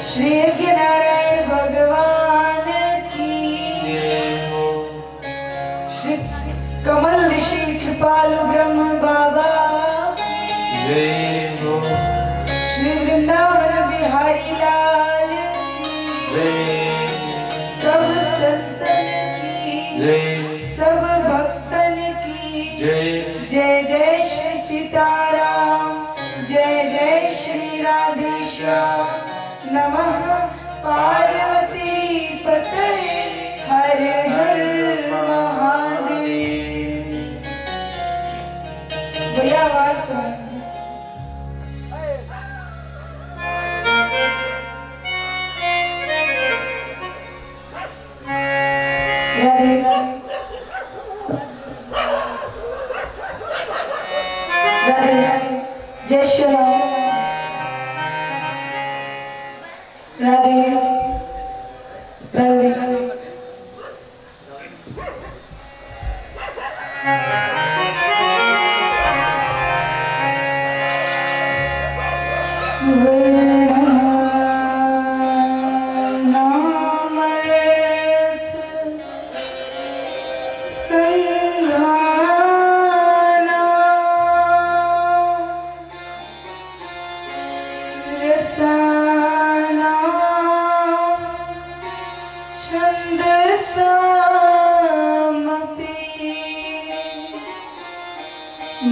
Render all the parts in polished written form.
श्री नारायण भगवान की, श्री कमल ऋषि कृपालु ब्रह्म बाबा की, श्री वृंदावन बिहारी लाल की, सब संतन की, सब भक्तन की जय जय श्री सीताराम, जय जय श्री राधेश्याम। नमः पार्वती पतये हर हर महादेव। भैया आवाज जय श्री राम। राधे राधे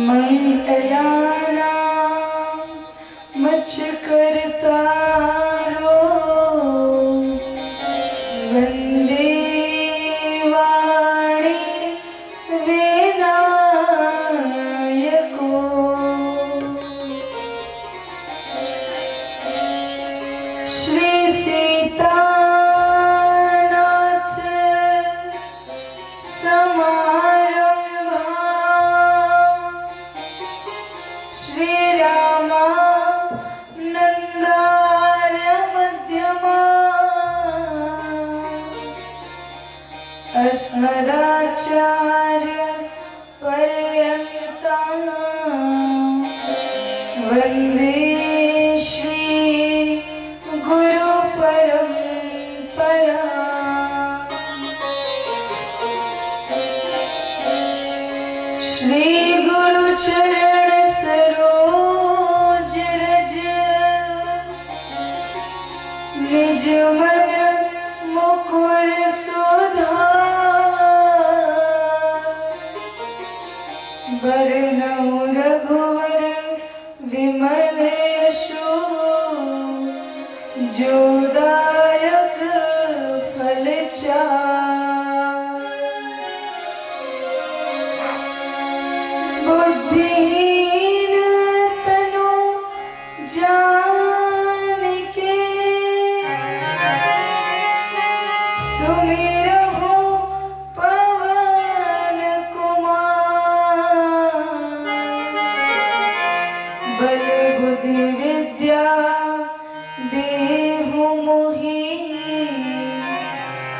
मंगलाना मच करता रो वंदे वाणी विनायको। श्री सीतानाथ अस्मदाचार्य पर्यन्ता वन्दे श्री गुरु परम्परा। श्री गुरु चरण सरोज रज निज मन मुकुर सुधार। वरनौ रघुवर विमल यशो जो दायक फल चार। बुद्धिहीन तनु जानिके सुमिरहु पवन कुमार। बल बुद्धि विद्या देहु मोहि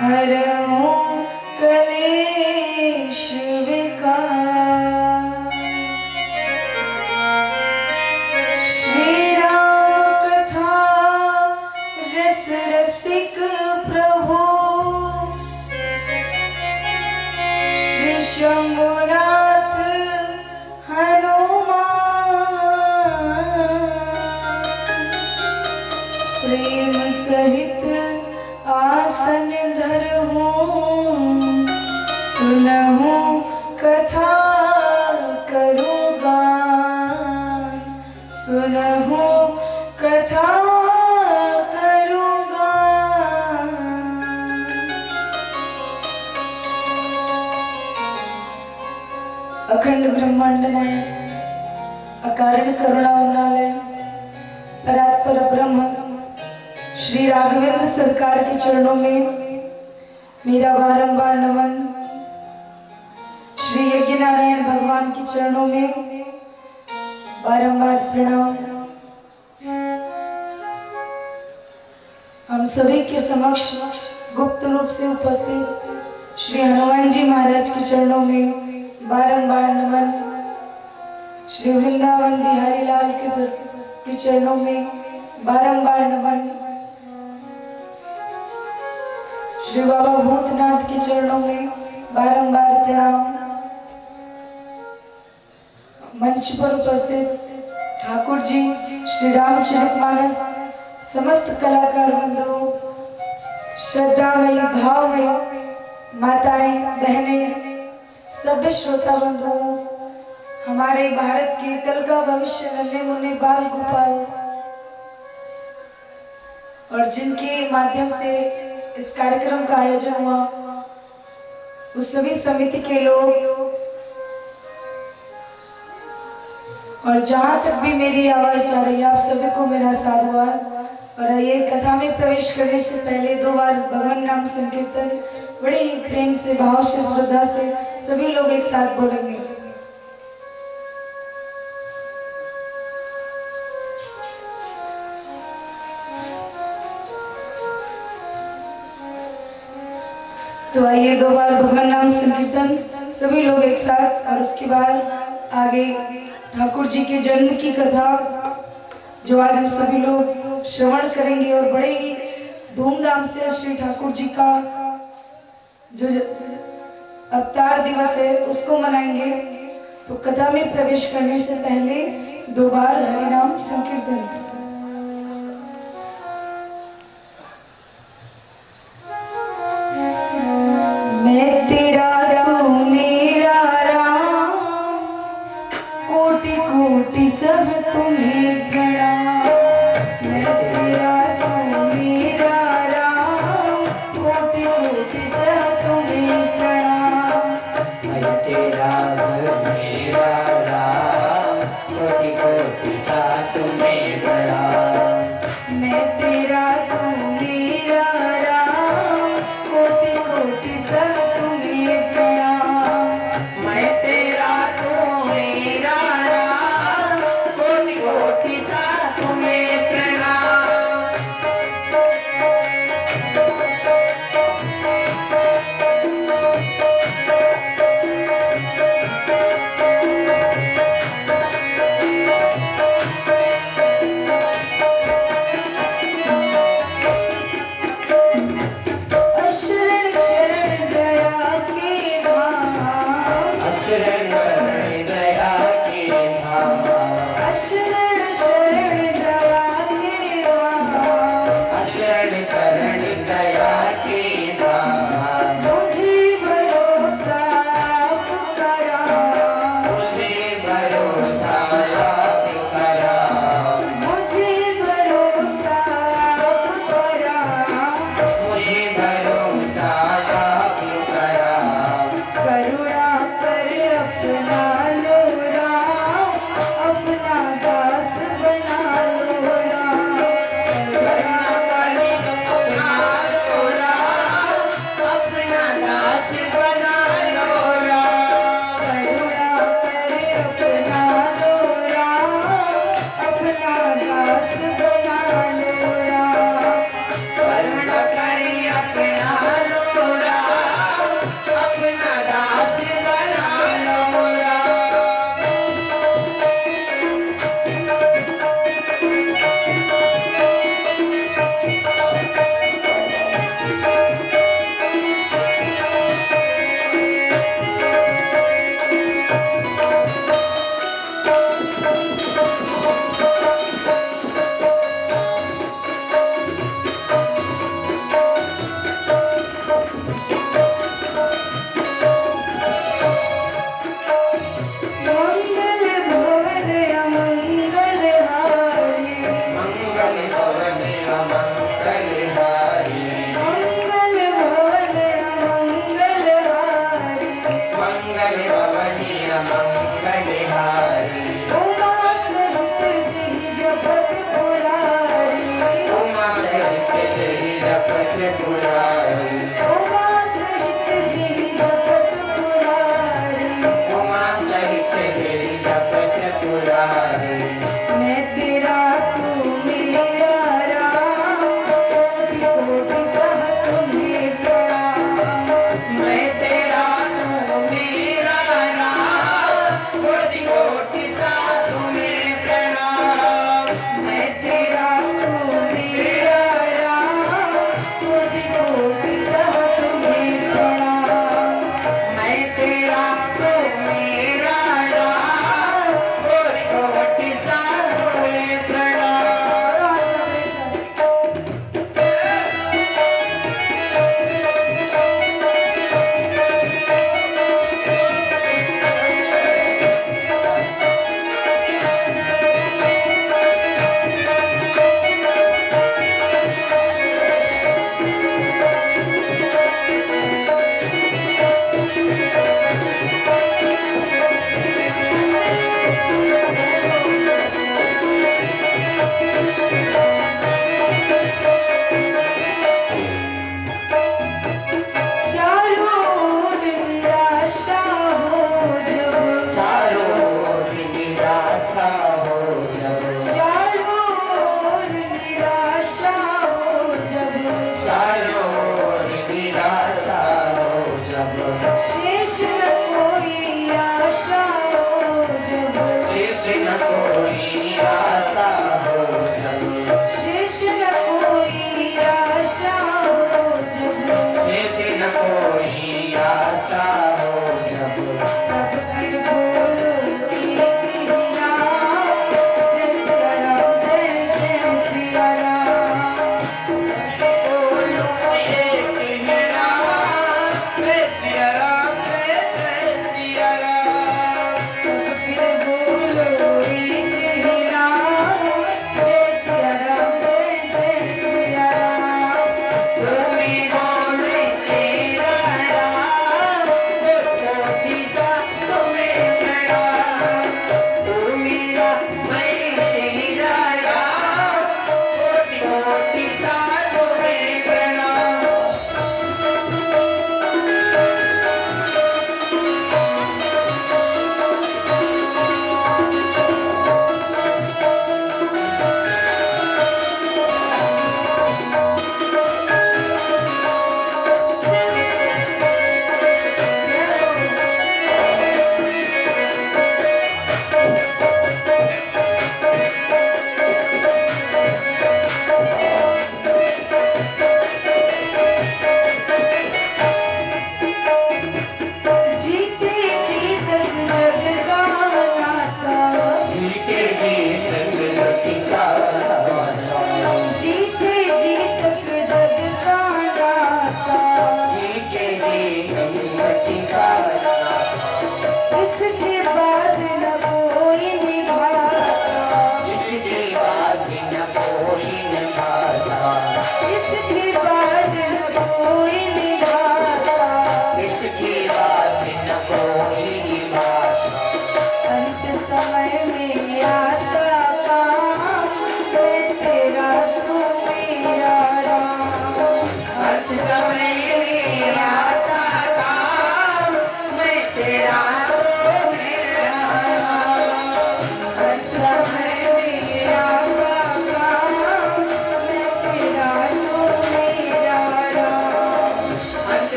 हरहु कलेश विकार। श्री राम कथा रस रसिक प्रभु श्री शंभुनाथ हनुमान। प्रेम सहित आसन धरहु सुनहु कथा करूं गान। सुनहु कथा करूं गान। अखंड ब्रह्मांड में अकारण करुणामय परात्पर ब्रह्म श्री राघवेंद्र सरकार के चरणों में मेरा बारंबार नमन। श्री यज्ञ नारायण भगवान के चरणों में बारंबार प्रणाम। हम सभी के समक्ष गुप्त रूप से उपस्थित श्री हनुमान जी महाराज के चरणों में बारंबार नमन। श्री वृंदावन बिहारी लाल के चरणों में बारंबार नमन। श्री बाबा भूतनाथ के चरणों में बारंबार प्रणाम। मंच पर उपस्थित ठाकुर जी, श्री रामचरितमानस, समस्त कलाकार बंधुओं, श्रद्धामयी भावमयी माताएं बहनें, सभी श्रोता बंधुओं, हमारे भारत के कल का भविष्य नन्हे मुन्ने बाल गोपाल, और जिनके माध्यम से इस कार्यक्रम का आयोजन हुआ, उस सभी समिति के लोग, और जहां तक भी मेरी आवाज जा रही है, आप सभी को मेरा साधुवाद। और आइए, कथा में प्रवेश करने से पहले 2 बार भगवान नाम संकीर्तन बड़े ही प्रेम से, भाव से, श्रद्धा से सभी लोग एक साथ बोलेंगे। तो आइए, 2 बार भगवान नाम संकीर्तन सभी लोग एक साथ, और उसके बाद आगे ठाकुर जी के जन्म की कथा जो आज हम सभी लोग श्रवण करेंगे, और बड़े ही धूमधाम से श्री ठाकुर जी का जो अवतार दिवस है उसको मनाएंगे। तो कथा में प्रवेश करने से पहले 2 बार हरिनाम संकीर्तन। मैं तेरा तू मेरा राम, कोटि कोटि सब तुम्हें प्रणाम। मैं तेरा तू मेरा राम, कोटि कोटि सब तुम्हें प्रणाम। मैं तेरा मेरा राम, कोटि कोटि सा तुम्हें प्रणाम। मैं तेरा तू मेरा राम, कोटि कोटि सब तुम्हें प्रणाम। मैं तेरा तू मेरा राम, कोटि कोटि सा तुम्हें प्रणाम। शरण शरण दया के धाम, शरण शरण दया के धाम, शरण शरण दया के धाम। शरण शरण दया के धाम। मुझे भरोसा आपका राम, मुझे भरोसा आपका राम। मुझे भरोसा आपका राम। मुझे भरोसा आपका राम। करुणा कर अपना लो राम, अपना दास बना लो राम। करुणा कर अपना लो राम, अपना दास बना लो राम। करुणा कर अपना लो राम, अपना दास बना लो राम। करुणा कर अपना लो राम, अपना दास बना लो राम। मंगल भवन अमंगल हारी, मंगल भवन अमंगल हारी, मंगल भवन अमंगल हारी। मंगल भवन अमंगल हारी। उमा सहित जी जपत पुरारी, उमा सहित जय जपत पुरारी। उमा सहित जी जपत पुरारी। उमा सहित जय जपत पुरारी। मैं तेरा तू मेरा राम, कोटि कोटि सब तुम्हें प्रणाम। मैं तेरा तू मेरा राम, कोटि कोटि सा तुम्हें प्रणाम। मैं तेरा तू मेरा राम, कोटि कोटि सब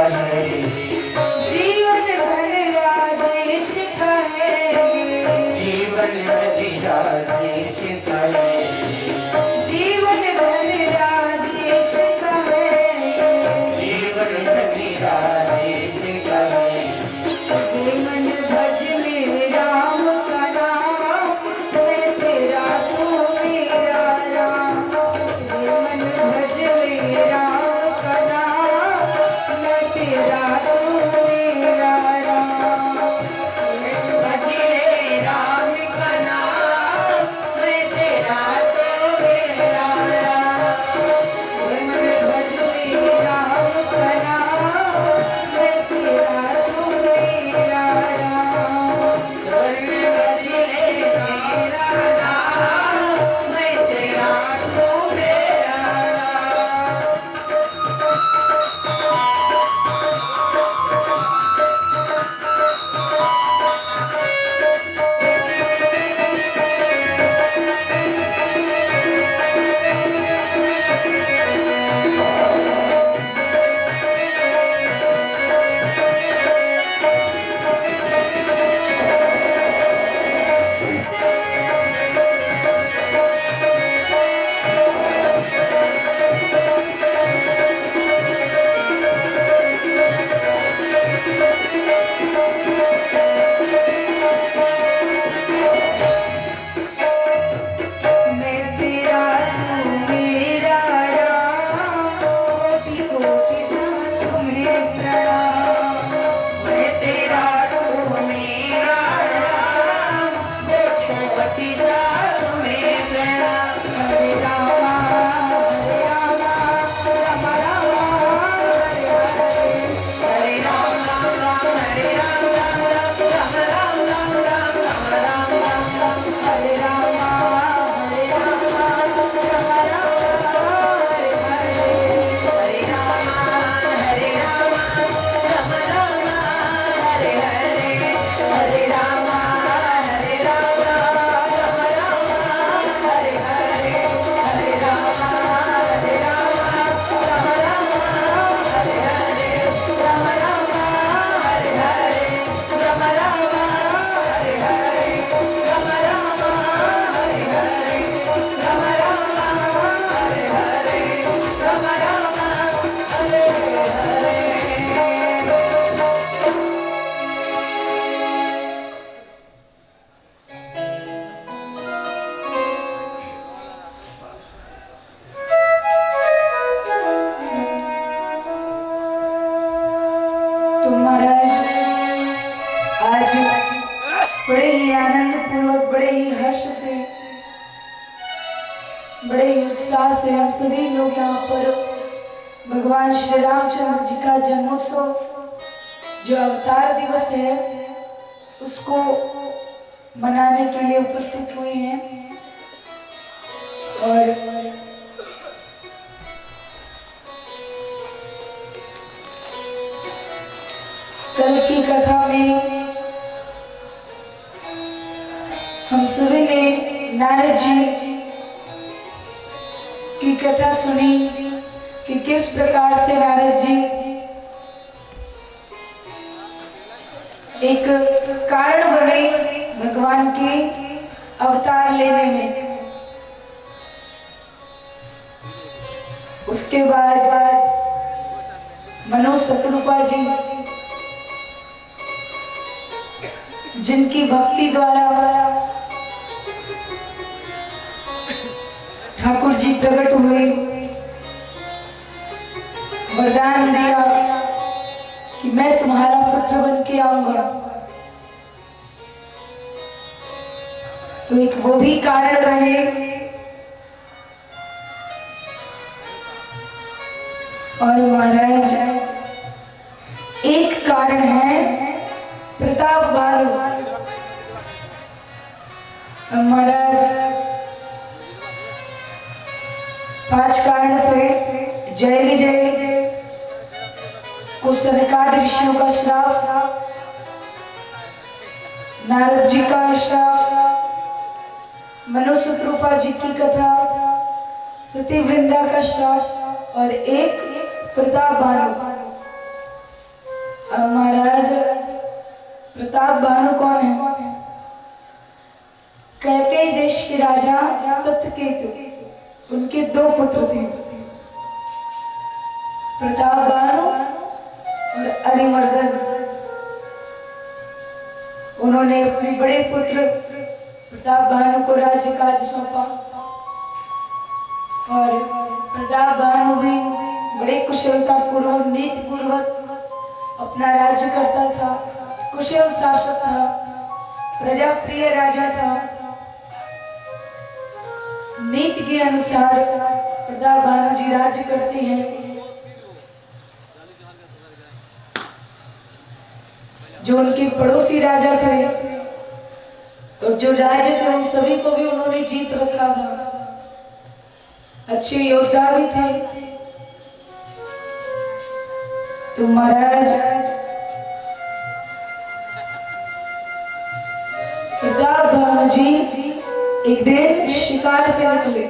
कहे, जीवन भर राजेश कहे, जीवन भर राजेश कहे, जीवन भर राजेश कहे, जीवन भर राजेश कहे। हे मन भज ले राम का नाम, मैं तेरा तू मेरा राम। हे मन भज ले राम का नाम, मैं तेरा तू मेरा राम। भजले राम का नाम, मैं तेरा तो मेरा राम। हे मन भज ले राम का नाम, मैं तेरा तू मेरा राम। भजले तेरा नाम, मैं तेरा तो मेरा राम। मैं तेरा तू मेरा राम, कोटि कोटि साधु में प्रणाम। मैं तेरा तू मेरा राम, कोटि कोटि साधु में प्रणाम। हरे रामा राम राम, हरे हरे। हरे राम राम राम, हरे राम राम राम, राम राम राम राम, राम राम राम राम। हरे रामा हरे राम, राम राम हरे हरे। हरे राम हरे राम, राम राम हरे हरे। हरे राम हरे राम, राम राम हरे हरे। हरे राम हरे राम, राम राम हरे हरे। राम राम हरे हरे, राम राम हरे हरे। राम राम हरे हरे, राम राम हरे हरे। राम राम हरे हरे। तो महाराज आज बड़े ही आनंद पूर्वक, बड़े ही हर्ष से, बड़े ही उत्साह से हम सभी लोग यहाँ पर भगवान श्री रामचंद्र जी का जन्मोत्सव जो अवतार दिवस है उसको मनाने के लिए उपस्थित हुए हैं। और कल की कथा में हम सभी ने नारद जी की कथा सुनी कि किस प्रकार से नारद जी एक कारण बने भगवान के अवतार लेने में। उसके बाद मनोज शतरूपा जी जिनकी भक्ति द्वारा ठाकुर जी प्रकट हुए, वरदान दिया कि मैं तुम्हारा पुत्र बन के आऊंगा। तो एक वो भी कारण रहे और महाराज एक कारण है प्रताप बालू। महाराज 5 कारण थे। जय विजय को सनकादि ऋषियों का श्राप, नारद जी का श्राप, मनोज शतरूपा जी की कथा, सती वृंदा का श्राप और एक प्रताप बालू। प्रताप भानु कौन है? कैकेयी देश के राजा सत्यकेतु, उनके दो पुत्र थे, प्रताप भानु और अरिमर्दन। उन्होंने अपने बड़े पुत्र प्रताप भानु को राज्य काज सौंपा और प्रताप भानु भी बड़े कुशलता पूर्वक नीति पूर्वक अपना राज्य करता था, कुशल शासक था, प्रजा प्रिय राजा था। नीति के अनुसार प्रताप भानु जी राज्य करते हैं। जो उनके पड़ोसी राजा थे और जो राजा थे उन सभी को भी उन्होंने जीत रखा था, अच्छे योद्धा भी थे। तो महाराज प्रताप भानु जी एक दिन शिकार पे निकले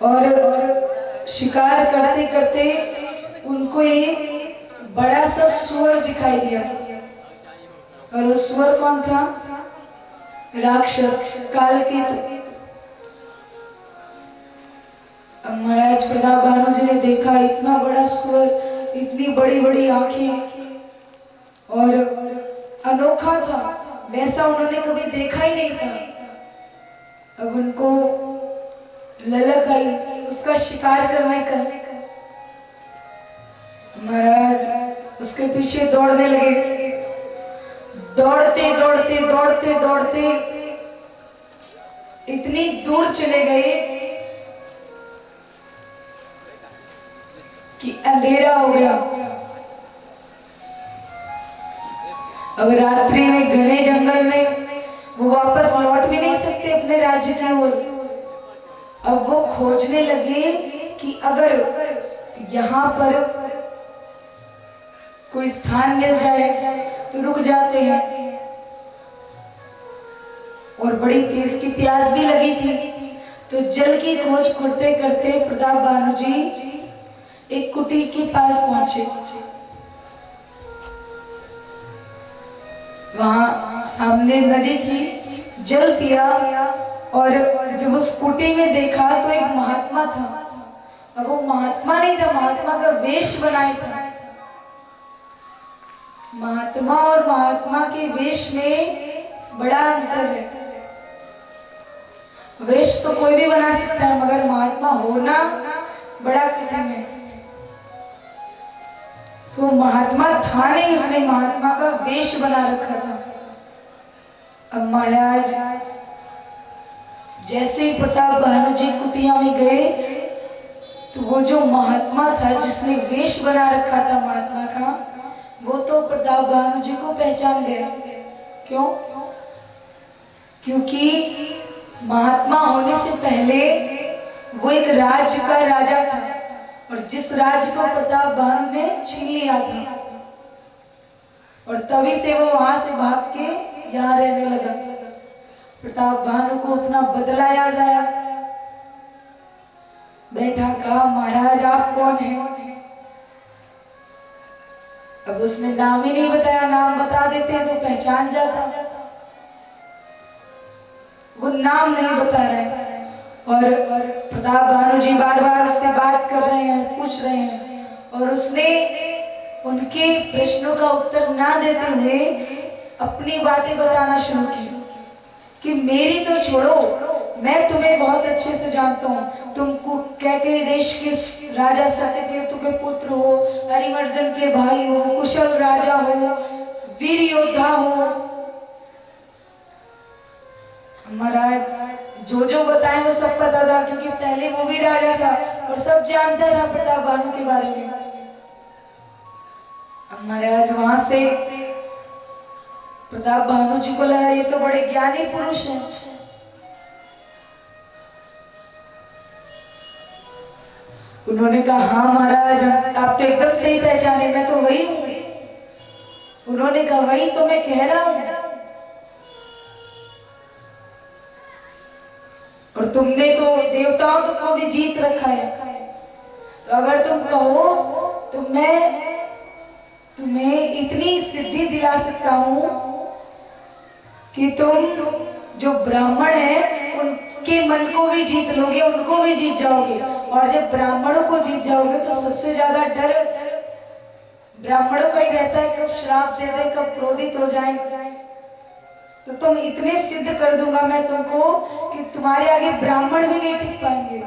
और शिकार करते करते उनको एक बड़ा सा सुअर दिखाई दिया और वो सुअर कौन था? राक्षस कालकेतु। अब महाराज प्रताप भानु जी ने देखा इतना बड़ा सुअर, इतनी बड़ी बड़ी आंखें और अनोखा था, वैसा उन्होंने कभी देखा ही नहीं था। अब उनको ललक आई उसका शिकार करने का। महाराज उसके पीछे दौड़ने लगे, दौड़ते दौड़ते दौड़ते दौड़ते इतनी दूर चले गए कि अंधेरा हो गया। अब रात्रि में घने जंगल में वो वापस लौट भी नहीं सकते अपने राज्य की ओर। अब वो खोजने लगे कि अगर यहाँ पर कोई स्थान मिल जाए तो रुक जाते हैं। और बड़ी तेज की प्यास भी लगी थी, तो जल की खोज करते करते प्रताप भानु जी एक कुटीर के पास पहुंचे। वहां सामने नदी थी, जल पिया और जब उस कुटी में देखा तो एक महात्मा था। अब वो महात्मा नहीं था, महात्मा का वेश बनाया था। महात्मा और महात्मा के वेश में बड़ा अंतर है। वेश तो कोई भी बना सकता है, मगर महात्मा होना बड़ा कठिन है। तो महात्मा था नहीं, उसने महात्मा का वेश बना रखा था। अब महाराज जैसे ही प्रताप भानु जी कुटिया में गए तो वो जो महात्मा था जिसने वेश बना रखा था महात्मा का, वो तो प्रताप भानु जी को पहचान गया। क्यों? क्योंकि महात्मा होने से पहले वो एक राज्य का राजा था और जिस राज्य को प्रताप भानु ने छीन लिया था, और तभी से वो वहां से भाग के यहाँ रहने लगा। प्रताप भानु को अपना बदला याद आया, बैठा कहा महाराज आप कौन हैं? अब उसने नाम ही नहीं बताया, नाम बता देते तो पहचान जाता। वो नाम नहीं बता रहे और प्रताप भानु जी बार बार उससे बात कर रहे हैं, पूछ रहे हैं, और उसने उनके प्रश्नों का उत्तर ना देते हुए अपनी बातें बताना शुरू की कि मेरी तो छोड़ो, मैं तुम्हें बहुत अच्छे से जानता हूँ। तुमको कैकेयी देश के राजा सत्यकेतु के पुत्र हो, अरिमर्दन के भाई हो, कुशल राजा हो, वीर योद्धा हो। महाराज जो जो बताए वो सब पता था, क्योंकि पहले वो भी राजा था और सब जानता था प्रताप भानु के बारे में। महाराज वहां से प्रताप भानु जी को लगा ये तो बड़े ज्ञानी पुरुष हैं। उन्होंने कहा हाँ महाराज आप तो एकदम सही पहचाने, मैं तो वही हूँ। उन्होंने कहा वही तो मैं कह रहा हूँ, और तुमने तो देवताओं को भी जीत रखा है, तो अगर तुम कहो तो मैं तुम्हें इतनी सिद्धि दिला सकता हूँ कि तुम जो ब्राह्मण है उनके मन को भी जीत लोगे, उनको भी जीत जाओगे। और जब ब्राह्मणों को जीत जाओगे तो सबसे ज्यादा डर ब्राह्मणों का ही रहता है, कब श्राप दे दे, कब क्रोधित हो जाए। तो तुम इतने सिद्ध कर दूंगा मैं तुमको कि तुम्हारे आगे ब्राह्मण भी नहीं टिक पाएंगे।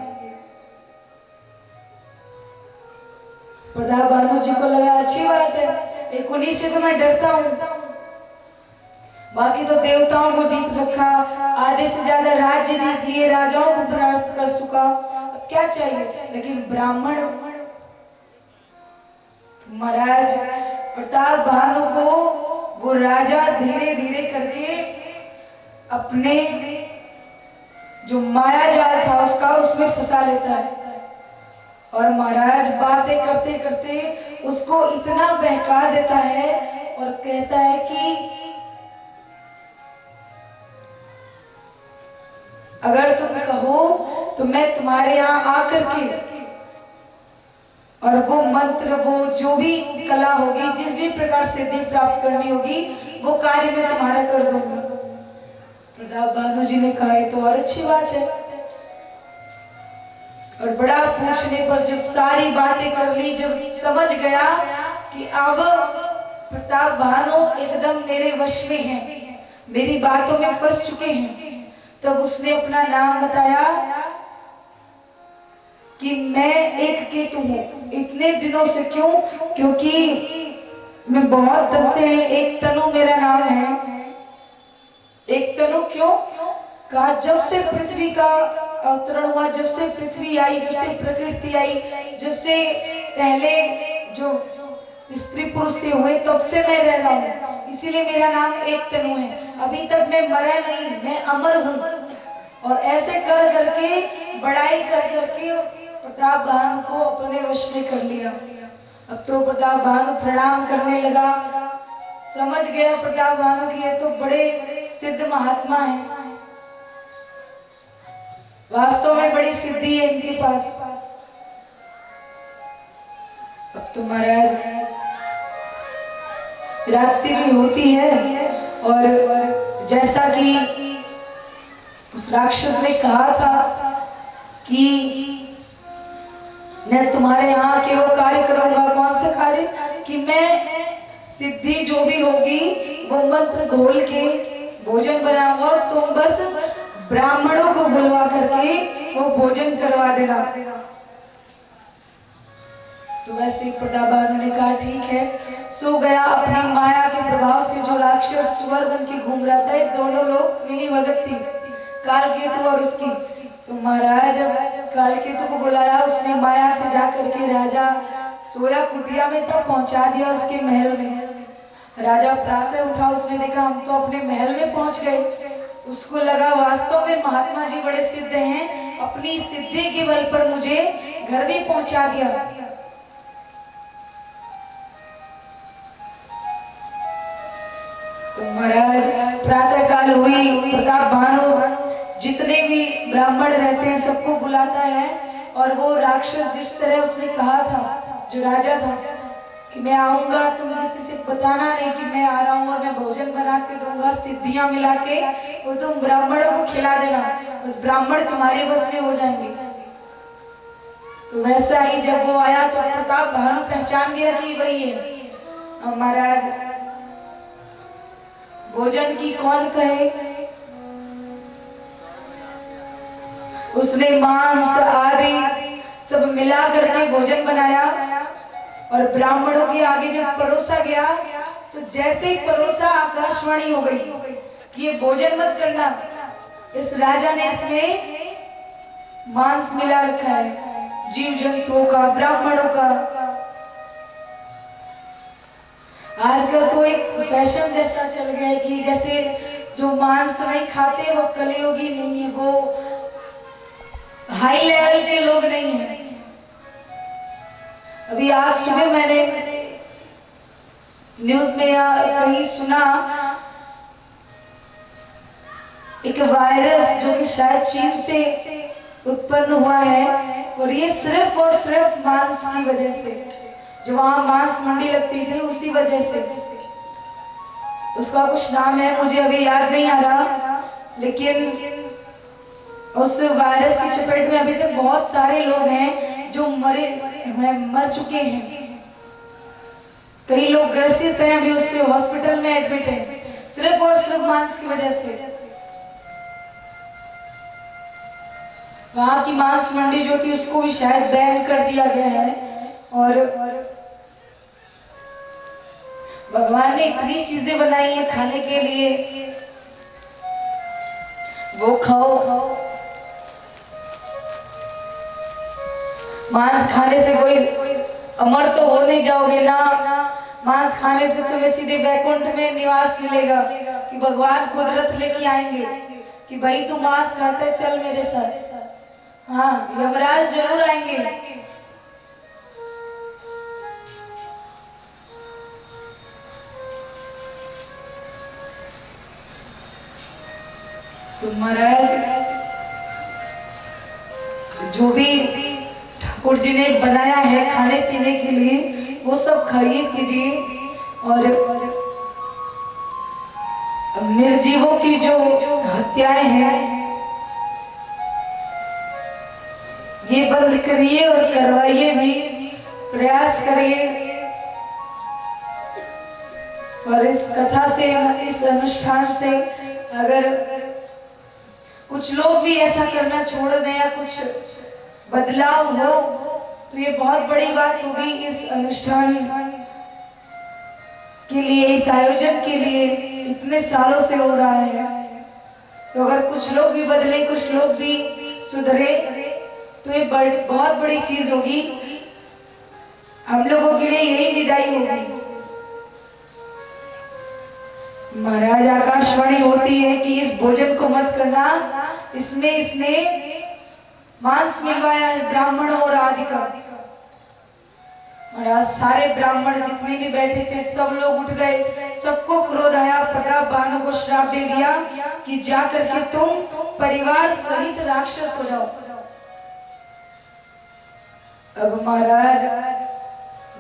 प्रताप भानु जी को लगा अच्छी बात है, एक उन्हीं से तो मैं डरता हूँ, बाकी तो देवताओं को जीत रखा, आधे से ज्यादा राज्य जीत लिए, राजाओं को परास्त कर चुका, अब क्या चाहिए। लेकिन ब्राह्मण, तो महाराज प्रताप भानु को वो राजा धीरे धीरे करके अपने जो माया जाल था उसका उसमें फंसा लेता है। और महाराज बातें करते करते उसको इतना बहका देता है और कहता है कि अगर तुम कहो तो मैं तुम्हारे यहाँ आकर के और वो मंत्र, वो जो भी कला होगी, जिस भी प्रकार सिद्धि प्राप्त करनी होगी, वो कार्य मैं तुम्हारा कर दूंगा। प्रताप भानु जी ने कहा तो और अच्छी बात है। और बड़ा पूछने पर जब सारी बातें कर ली, जब समझ गया कि अब प्रताप भानु एकदम मेरे वश में है, मेरी बातों में फंस चुके हैं, तब उसने अपना नाम बताया कि मैं एक केतु हूं। इतने दिनों से क्यों? क्योंकि मैं बहुत दिन से, एक तनु मेरा नाम है। एक तनु क्यों कहा? जब से पृथ्वी का अवतरण हुआ, जब से पृथ्वी आई, जब से प्रकृति आई, जब से पहले जो स्त्री पुरुष थे हुए, तब से मैं रह रहा हूँ, इसीलिए मेरा नाम एक तनु है। अभी तक मैं मरा नहीं, मैं अमर हूँ। और ऐसे कर करके, बड़ाई कर करके प्रताप भानु को अपने वश में कर लिया। अब तो प्रताप भानु प्रणाम करने लगा, समझ गया प्रताप भानु की ये तो बड़े सिद्ध महात्मा हैं, वास्तव में बड़ी सिद्धि है इनके पास। अब तो महाराज रात्रि भी होती है और जैसा कि उस राक्षस ने कहा था कि मैं तुम्हारे यहाँ के वो कार्य करूंगा, कौन सा कार्य? कि मैं सिद्धि जो भी होगी वो मंत्र घोल के भोजन बनाऊंगा और तुम बस ब्राह्मणों को बुलवा करके वो भोजन करवा देना। तो वैसे प्रताप भानु ने कहा ठीक है। सो गया। अपनी माया के प्रभाव से जो राक्षस सुअर बन के घूम रहा था, दोनों लोग मिली भगत थी, कालकेतु और उसकी। तो महाराज कालकेतु को बुलाया, उसने माया से जाकर के राजा सोया कुटिया में तब पहुंचा दिया उसके महल में। राजा प्रातः उठा, उसने देखा हम तो अपने महल में पहुंच गए। उसको लगा वास्तव में महात्मा जी बड़े सिद्ध हैं, अपनी सिद्धि के बल पर मुझे घर भी पहुंचा दिया। तो महाराज प्रातः काल हुई, प्रताप भानु जितने भी ब्राह्मण रहते हैं सबको बुलाता है और वो राक्षस जिस तरह उसने कहा था, जो राजा था कि मैं आऊंगा, तुम किसी से बताना नहीं कि मैं आ रहा हूँ और मैं भोजन बना के दूंगा, सिद्धियां मिला के वो तुम ब्राह्मणों को खिला देना, बस ब्राह्मण तुम्हारे बस में हो जाएंगे। तो वैसा ही जब वो आया तो प्रताप भानु पहचान गया कि वही है। महाराज भोजन की कौन कहे, उसने मांस आदि सब मिला करके भोजन बनाया और ब्राह्मणों के आगे जब परोसा गया तो जैसे ही परोसा आकाशवाणी हो गई कि ये भोजन मत करना, इस राजा ने इसमें मांस मिला रखा है, जीव जंतुओं का, ब्राह्मणों का। आजकल तो एक फैशन जैसा चल गया है कि जैसे जो मांस नहीं खाते वो कलियुगी नहीं है, वो हाई लेवल के लोग नहीं हैं। अभी आज सुबह मैंने न्यूज में या कहीं सुना एक वायरस जो कि शायद चीन से उत्पन्न हुआ है और ये सिर्फ और सिर्फ मांस की वजह से, जो वहां मांस मंडी लगती थी उसी वजह से, उसका कुछ नाम है, मुझे अभी याद नहीं आ रहा, लेकिन उस वायरस की चपेट में अभी तक बहुत सारे लोग हैं जो मर चुके हैं। कई लोग ग्रसित हैं, अभी उससे हॉस्पिटल में एडमिट हैं, सिर्फ और सिर्फ मांस की वजह से। वहां की मांस मंडी जो थी उसको भी शायद बैन कर दिया गया है। और भगवान ने इतनी चीजें बनाई है खाने के लिए, वो खाओ। मांस खाने से कोई अमर तो हो नहीं जाओगे ना, मांस खाने से तुम्हें सीधे वैकुंठ में निवास मिलेगा कि भगवान खुद रथ लेके आएंगे कि भाई तू मांस खाता है, चल मेरे साथ। हाँ, यमराज जरूर आएंगे। तो महाराज जो भी ठाकुर जी ने बनाया है खाने पीने के लिए, वो सब खाइए पीजिए। और निर्जीवों की जो हत्याएं हैं ये बंद करिए और करवाइए भी, प्रयास करिए। और इस कथा से, इस अनुष्ठान से अगर कुछ लोग भी ऐसा करना छोड़ दें या कुछ बदलाव हो तो ये बहुत बड़ी बात होगी। इस अनुष्ठान के लिए, इस आयोजन के लिए इतने सालों से हो रहा है, तो अगर कुछ लोग भी बदले, कुछ लोग भी सुधरे तो ये बहुत बड़ी चीज होगी। हम लोगों के लिए यही विदाई होगी। महाराज आकाशवाणी होती है कि इस भोजन को मत करना, इसमें इसने मांस मिलवाया है ब्राह्मण और आदि का। महाराज सारे ब्राह्मण जितने भी बैठे थे सब लोग उठ गए, सबको क्रोध आया। प्रताप बानो को श्राप दे दिया कि जाकर के तुम परिवार सहित राक्षस हो जाओ। अब महाराज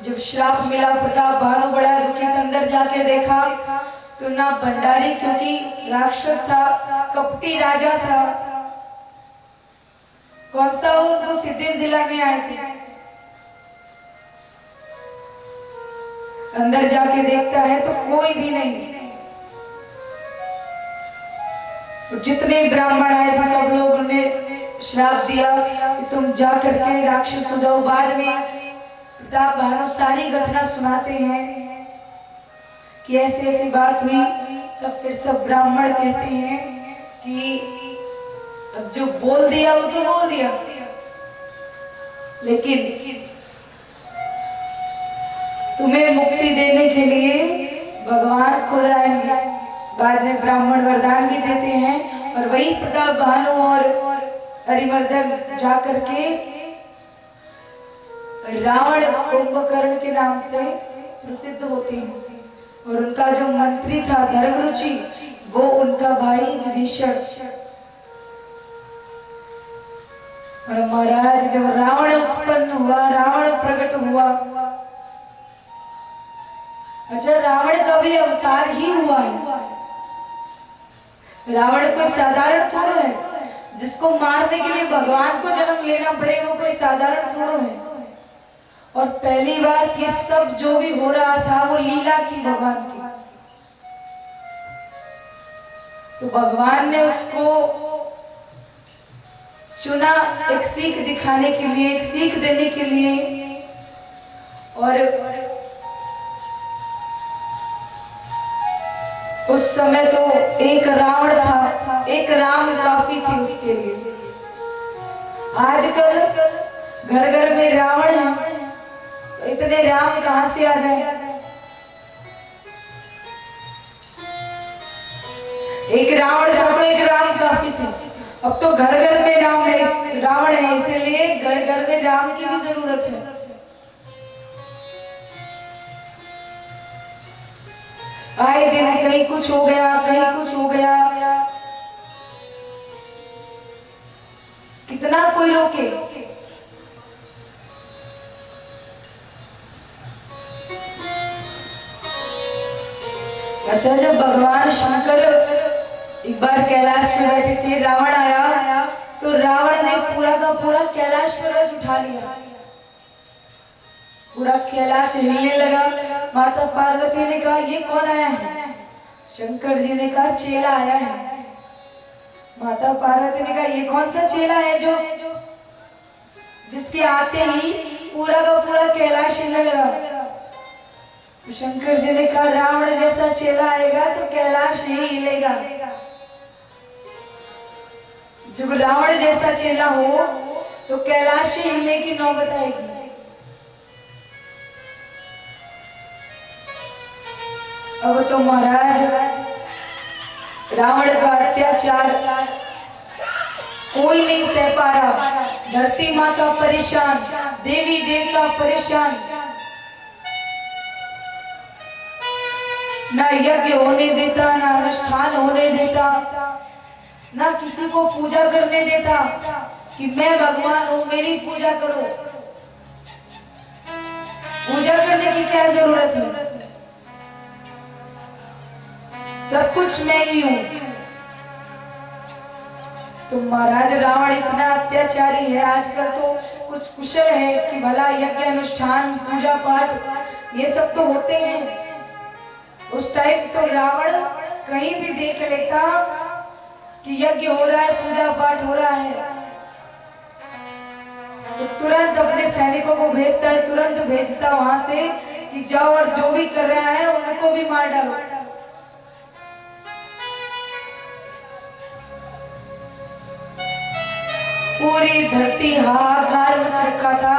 जब श्राप मिला, प्रताप भानु बड़ा दुखित, अंदर जाके देखा तो ना भंडारी, क्योंकि राक्षस था, कपटी राजा था, कौन सा उनको सिद्धि दिलाने आए थे। अंदर जाके देखता है तो कोई भी नहीं। जितने ब्राह्मण आए थे सब लोगों ने श्राप दिया कि तुम जाकर के राक्षस हो जाओ। बाद में प्रताप भानु सारी घटना सुनाते हैं कि ऐसी ऐसी बात हुई। तब फिर सब ब्राह्मण कहते हैं कि अब जो बोल दिया वो तो बोल दिया, लेकिन तुम्हें मुक्ति देने के लिए भगवान खुद आएंगे। बाद में ब्राह्मण वरदान भी देते हैं और वही प्रताप भानु और हरिवर्धन जाकर के रावण कुंभकर्ण के नाम से प्रसिद्ध होते हैं। और उनका जो मंत्री था धर्मरुचि, वो उनका भाई विभीषण। और महाराज जब रावण उत्पन्न हुआ, रावण प्रकट हुआ, अच्छा रावण का भी अवतार ही हुआ है। रावण कोई साधारण थोड़ा है, जिसको मारने के लिए भगवान को जन्म लेना पड़ेगा, कोई साधारण थोड़ा है। और पहली बात, ये सब जो भी हो रहा था वो लीला थी भगवान की। तो भगवान ने उसको चुना एक सीख दिखाने के लिए, एक सीख देने के लिए। और उस समय तो एक रावण था, एक राम काफी थी उसके लिए। आजकल घर घर में रावण है, तो इतने राम कहां से आ जाए। एक रावण था तो एक राम काफी थी। अब तो घर घर में रावण है, इसलिए घर घर में राम की भी जरूरत है। आए दिन कहीं कुछ हो गया, कहीं कुछ हो गया, कितना कोई रोके। अच्छा, जब भगवान शंकर एक बार कैलाश पे बैठे थे, रावण आया तो रावण ने पूरा का पूरा कैलाश पर्वत उठा लिया। पूरा कैलाश हिलने लगा। माता पार्वती ने कहा ये कौन आया है? शंकर जी ने कहा चेला आया है। माता पार्वती ने कहा ये कौन सा चेला है जो जिसके आते ही पूरा का पूरा कैलाश हिलने लगा? तो शंकर जी ने कहा रावण जैसा चेला आएगा तो कैलाश नहीं हिलेगा। जब रावण जैसा चेला हो तो कैलाश ही हिलने की नौबत आएगी। अब तो महाराज रावण का अत्याचार कोई नहीं सह पा रहा। धरती माता परेशान, देवी देवता परेशान, ना यज्ञ होने देता, ना अनुष्ठान होने देता, ना किसी को पूजा करने देता कि मैं भगवान हूं मेरी पूजा करो। पूजा करने की क्या जरूरत है? सब कुछ मैं ही हूं। तो महाराज रावण इतना अत्याचारी है। आजकल तो कुछ कुशल है कि भला यज्ञ अनुष्ठान पूजा पाठ ये सब तो होते हैं। उस टाइम तो रावण कहीं भी देख लेता कि यज्ञ हो रहा है, पूजा पाठ हो रहा है, तो तुरंत अपने सैनिकों को भेजता है, तुरंत भेजता वहां से कि जाओ और जो भी कर रहा है उनको भी मार डालो। पूरी धरती हाहाकार मच रखा था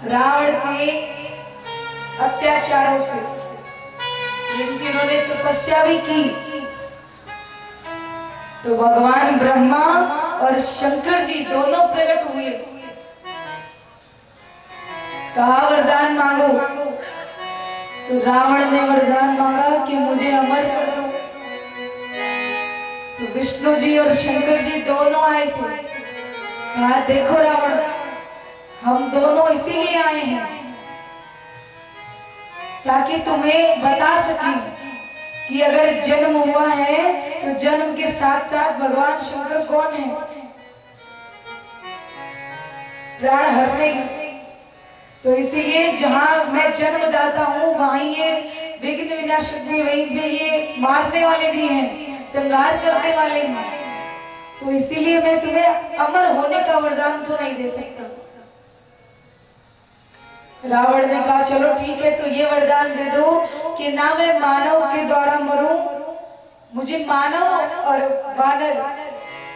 रावण के अत्याचारों से। इन्होंने तपस्या भी की तो भगवान ब्रह्मा और शंकर जी दोनों प्रकट हुए। कहा वरदान मांगो, तो रावण ने वरदान मांगा कि मुझे अमर कर दो। तो विष्णु जी और शंकर जी दोनों आए थे। कहा देखो रावण, हम दोनों इसीलिए आए हैं ताकि तुम्हें बता सके कि अगर जन्म हुआ है तो जन्म के साथ साथ भगवान शंकर कौन है, प्राण हरने। तो इसीलिए जहां मैं जन्मदाता हूं वहीं ये विघ्न विनाशक भी, वहीं पे ये मारने वाले भी हैं, संहार करने वाले हैं। तो इसीलिए मैं तुम्हें अमर होने का वरदान तो नहीं दे सकता। रावण ने कहा चलो ठीक है, तो ये वरदान दे दो कि ना मैं मानव के द्वारा मरूं, मुझे मानव और वानर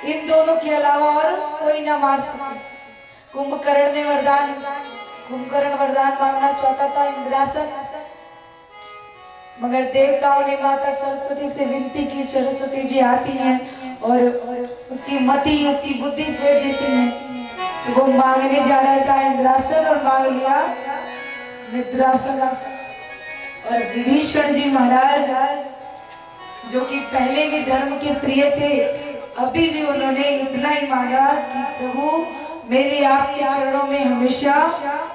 इन दोनों के अलावा और कोई ना मार सके। कुंभकर्ण ने कुंभकर्ण वरदान मांगना चाहता था, इंद्रासन, मगर देवताओं ने माता सरस्वती से विनती की। सरस्वती जी आती हैं और उसकी मति, उसकी बुद्धि फेर देती हैं। तो वो मांगने जा रहा था इंद्रासन और मांग लिया निद्रासन। और विभीषण जी महाराज जो कि पहले भी धर्म के प्रिय थे, अभी भी उन्होंने इतना ही मांगा कि प्रभु मेरी आपके चरणों में हमेशा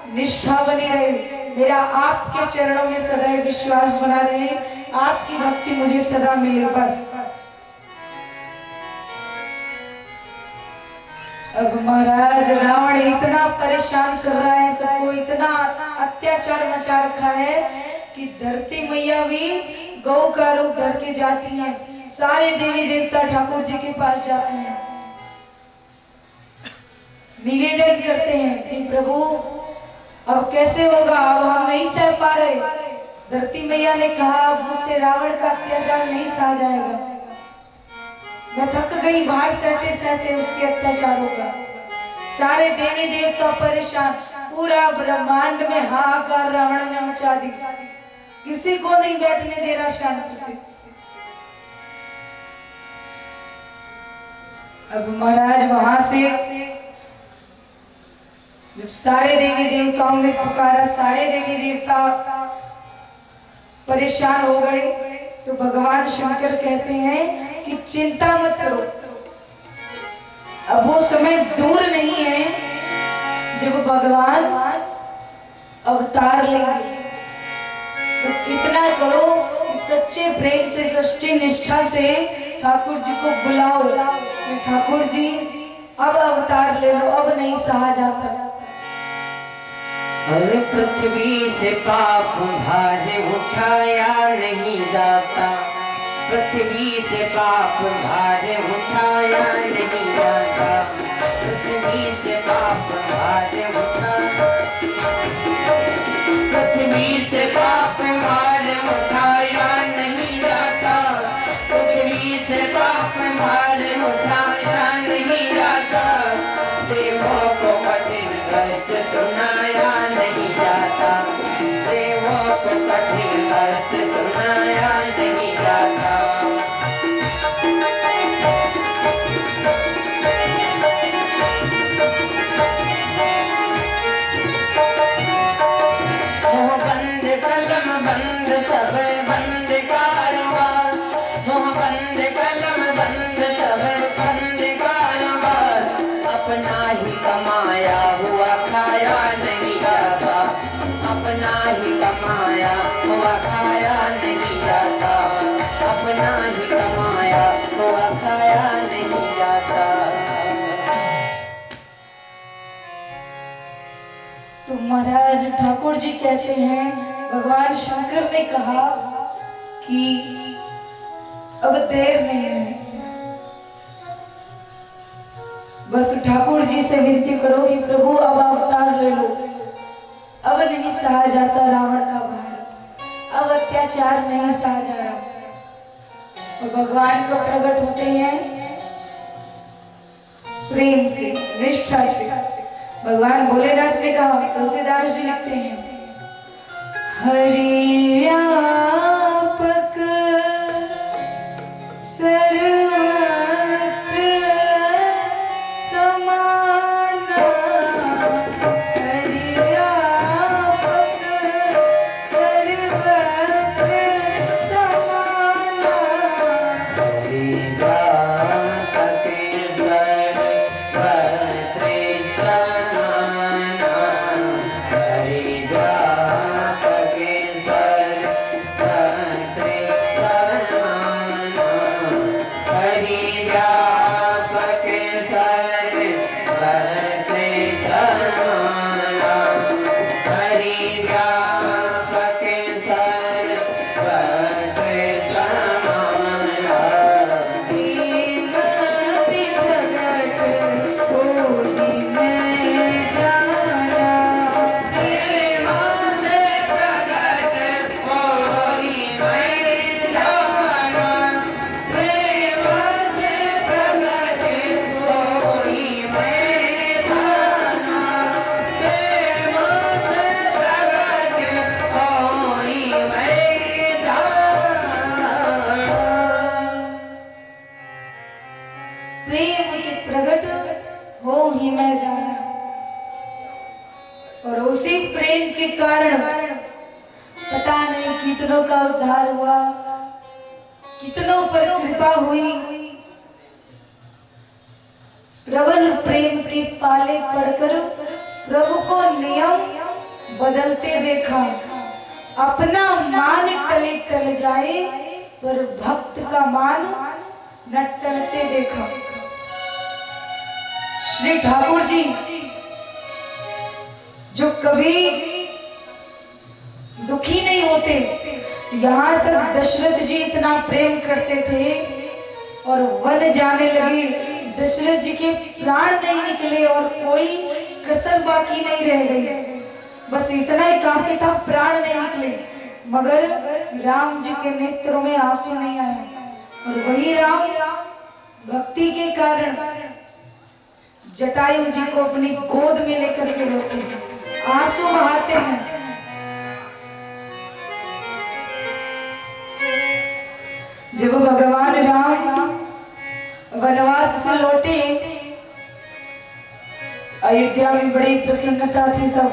निष्ठा बनी रहे, मेरा आपके चरणों में सदैव विश्वास बना रहे, आपकी भक्ति मुझे सदा मिले बस। अब महाराज रावण इतना परेशान कर रहा है सबको, इतना अत्याचार मचा रखा है कि धरती मैया भी गौ का रूप धर के जाती हैं। सारे देवी देवता ठाकुर जी के पास जाते हैं, निवेदन करते हैं कि प्रभु अब कैसे होगा, अब हम नहीं सह पा रहे। धरती मैया ने कहा मुझसे रावण का अत्याचार नहीं सहा जाएगा, मैं थक गई बाहर सहते सहते उसके अत्याचारों का। सारे देवी देवता परेशान, पूरा ब्रह्मांड में हाहाकार रावण ने मचा दी, किसी को नहीं बैठने दे रहा शांति से। अब महाराज वहां से जब सारे देवी देवताओं ने पुकारा, सारे देवी देवता परेशान हो गए, तो भगवान शंकर कहते हैं कि चिंता मत करो, अब वो समय दूर नहीं है जब भगवान अवतार लेंगे। बस इतना करो कि सच्चे प्रेम से सच्ची निष्ठा से ठाकुर जी को बुलाओ कि ठाकुर जी अब अवतार ले लो, अब नहीं सहा जाता। अरे पृथ्वी से पाप भार उठाया नहीं जाता, पृथ्वी से पाप भार उठाया नहीं जाता, पृथ्वी से पाप भार उठाया, पृथ्वी से पाप भार उठाया नहीं जाता, पृथ्वी से पाप भार उठाया नहीं जाता, देवों को कठिन कष्ट सुनाया नहीं जाता, देवों को कठिन कष्ट सुनाया नहीं जाता। मोह बंद कलम बंद सब बंद कारोबार, मोह बंद कलम बंद सब बंद कारोबार, अपना ही कमाया हुआ खाया नहीं जाता, अपना ही कमाया हुआ खाया नहीं जाता, अपना ही कमाया हुआ खाया नहीं जाता। तो महाराज ठाकुर जी कहते हैं, भगवान शंकर ने कहा कि अब देर नहीं है, बस ठाकुर जी से विनती करो कि प्रभु अब अवतार ले लो, अब नहीं सहा जाता रावण का भार, अब अत्याचार नहीं सहा जा रहा। और भगवान को प्रकट होते हैं प्रेम से निष्ठा से। भगवान भोलेनाथ ने कहा, तुलसीदास जी लिखते हैं, हरि व्यापक सर्वत्र समाना, हरि व्यापक सर्वत्र समाना, हरि व्यापक प्रेम के प्रकट हो ही मैं जाना। और उसी प्रेम के कारण पता नहीं कितनों का उद्धार हुआ, कितनों पर कृपा हुई। प्रबल प्रेम के पाले पड़कर प्रभु को नियम बदलते देखा। अपना मान टले टल जाए पर भक्त का मान न टलते देखा। श्री ठाकुर जी जो कभी दुखी नहीं होते, यहाँ तक दशरथ जी इतना प्रेम करते थे और वन जाने लगे, दशरथ जी के प्राण नहीं निकले और कोई कसर बाकी नहीं रह गई, बस इतना ही काफी था, प्राण नहीं निकले, मगर राम जी के नेत्रों में आंसू नहीं आए। और वही राम भक्ति के कारण जटायु जी को अपनी गोद में लेकर के रोते हैं, आंसू बहाते हैं। जब भगवान राम वनवास से लौटे, अयोध्या में बड़ी प्रसन्नता थी सब।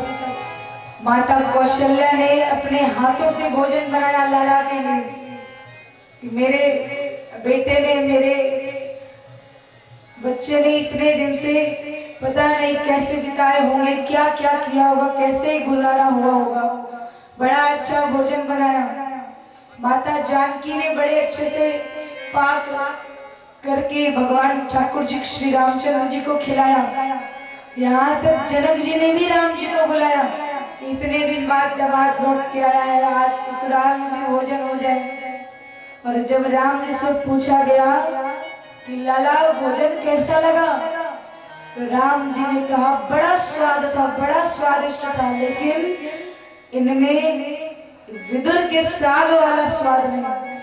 माता कौशल्या ने अपने हाथों से भोजन बनाया लाला के लिए कि मेरे बेटे ने, मेरे बच्चे ने इतने दिन से पता नहीं कैसे बिताए होंगे, क्या क्या किया होगा, कैसे गुजारा हुआ होगा, बड़ा अच्छा भोजन बनाया। माता जानकी ने बड़े अच्छे से पाक करके भगवान ठाकुर जी श्री रामचंद्र जी को खिलाया। यहाँ तक जनक जी ने भी राम जी को बुलाया कि इतने दिन बाद दामाद लौट के आया है, आज ससुराल में भी भोजन हो जाए। और जब राम जी से पूछा गया कि लाला भोजन कैसा लगा, तो राम जी ने कहा बड़ा स्वाद था, बड़ा स्वादिष्ट था, लेकिन इनमें विदुर के साग वाला स्वाद नहीं,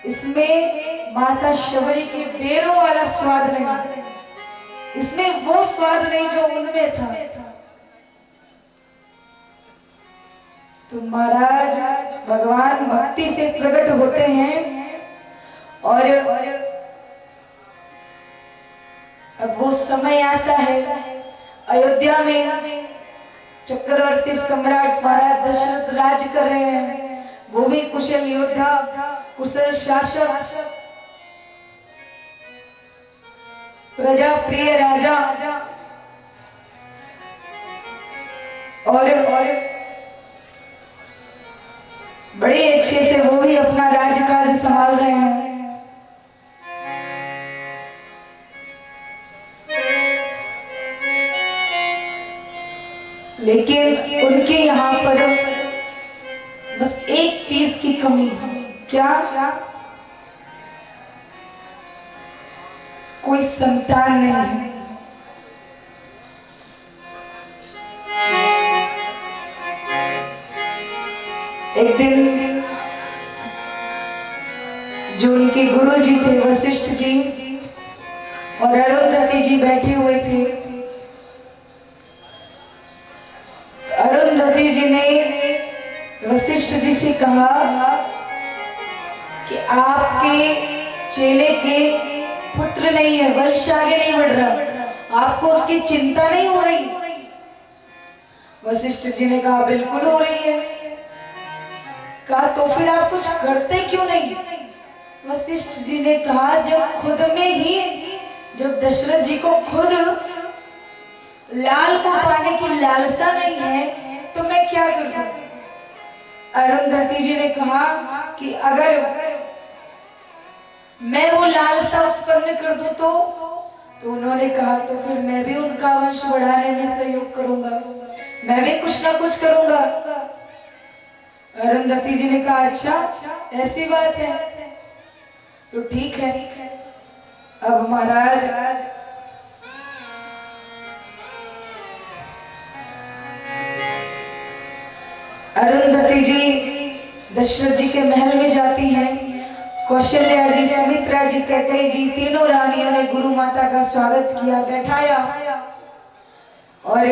इसमें माता शबरी के बेरों वाला स्वाद नहीं, इसमें वो स्वाद नहीं जो उनमें था। तो महाराज भगवान भक्ति से प्रकट होते हैं और अब वो समय आता है, अयोध्या में चक्रवर्ती सम्राट महाराज दशरथ राज कर रहे हैं। वो भी कुशल योद्धा, कुशल शासक, प्रजा प्रिय राजा और बड़े अच्छे से वो भी अपना राजकाज संभाल रहे हैं। लेकिन उनके यहाँ पर बस एक चीज की कमी है। क्या? कोई संतान नहीं है। एक दिन जो उनके गुरु जी थे वशिष्ठ जी और अरुंधति जी बैठे हुए थे। अरुंधति जी ने वशिष्ठ जी से कहा कि आपके चेले के पुत्र नहीं है, वंश आगे नहीं बढ़ रहा, आपको उसकी चिंता नहीं हो रही? वशिष्ठ जी ने कहा बिल्कुल हो रही है। कहा तो फिर आप कुछ करते क्यों नहीं? वशिष्ठ जी ने कहा जब खुद में ही, जब दशरथ जी को खुद लाल को पाने की लालसा नहीं है तो मैं क्या कर दूं? अरुंधति जी ने कहा कि अगर मैं वो लालसा उत्पन्न कर दूं तो उन्होंने कहा तो फिर मैं भी उनका वंश बढ़ाने में सहयोग करूंगा, मैं भी कुछ ना कुछ करूंगा। अरुंधति जी ने कहा अच्छा ऐसी बात है तो ठीक है। अब महाराज अरुंधति जी दशरथ जी के महल में जाती हैं। कौशल्या जी, सुमित्रा जी, कैकेयी जी, तीनों रानियों ने गुरु माता का स्वागत किया, बैठाया और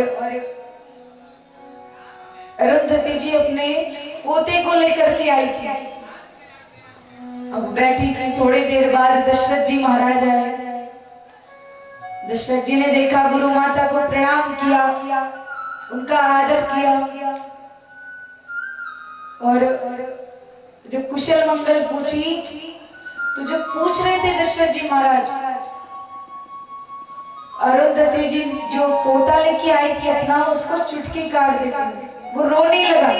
अरुंधति जी अपने पोते को लेकर के आई थी। अब बैठी थी, थोड़ी देर बाद दशरथ जी महाराज आए। दशरथ जी ने देखा, गुरु माता को प्रणाम किया, उनका आदर किया और जब कुशल मंगल पूछी तो जब पूछ रहे थे दशरथ जी महाराज, अरुंधति जी जो पोता लेके आई थी अपना, उसको चुटकी काट दी, वो रोने लगा।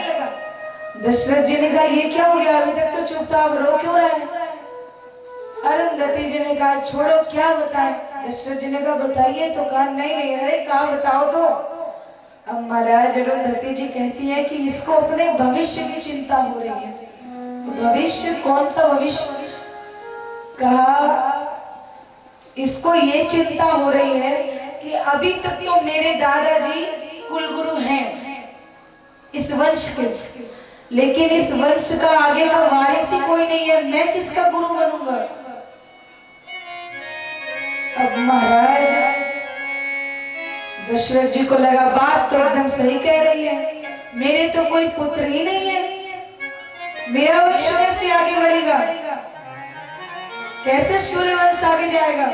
दशरथ जी ने कहा ये क्या हो गया, अभी तक तो चुप था, अब रो क्यों रहा है? अरुंधति जी ने कहा छोड़ो क्या बताएं। दशरथ जी ने कहा बताइए तो। कहा नहीं नहीं, अरे कहा बताओ तो। अब महाराज अरुंधति जी कहती है कि इसको अपने भविष्य की चिंता हो रही है। भविष्य? कौन सा भविष्य? कहा इसको ये चिंता हो रही है कि अभी तक तो मेरे दादाजी कुलगुरु हैं इस वंश के, लेकिन इस वंश का आगे का वारिस ही कोई नहीं है, मैं किसका गुरु बनूंगा? अब महाराज दशरथ जी को लगा बात तो एकदम सही कह रही है, मेरे तो कोई पुत्र ही नहीं है, मेरा वंश कैसे आगे बढ़ेगा, कैसे सूर्यवंश आगे जाएगा?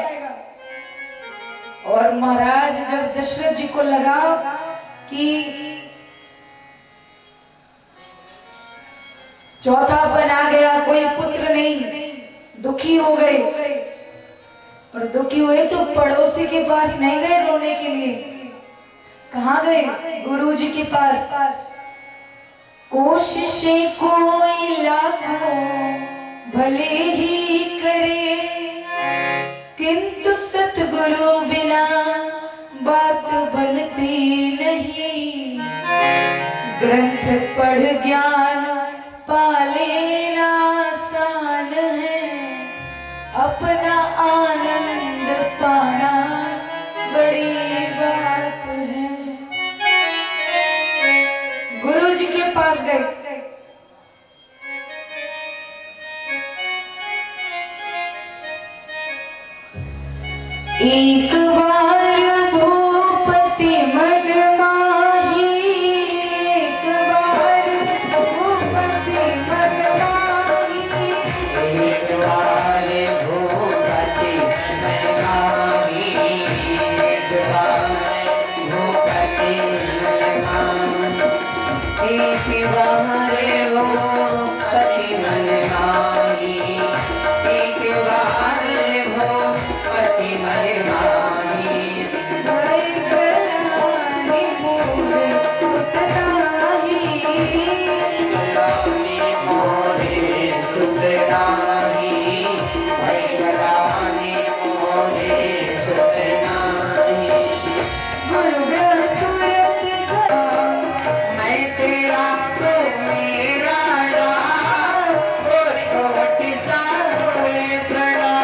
और महाराज जब दशरथ जी को लगा कि चौथापन आ गया, कोई पुत्र नहीं, दुखी हो गए। और दुखी हुए तो पड़ोसी के पास नहीं गए रोने के लिए, कहाँ गए? गुरु जी के पास। कोशिशें कोई लाखों भले ही करे, किंतु सतगुरु बिना बात बनती नहीं। ग्रंथ पढ़ ज्ञान पा लेना आसान है, अपना आनंद पाना बड़ी बात है। गुरु जी के पास गए, एक बार भूपति मन माही, एक बार भूपति मन माही, एक बार भूपति मन माही, एक बार भूपति मन माही, एक बार भूपति मन माही, एक बार भूपति मन माही। भाई कल्याणी मोरे सुतनाही, कल्याणी मोरे सुतनाही, भाई कल्याणी मोरे सुतनाही। गुरु ग्रंथ तुरंत करा, मैं तेरा तो मेरा राम, कोटि साधुए प्रणाम।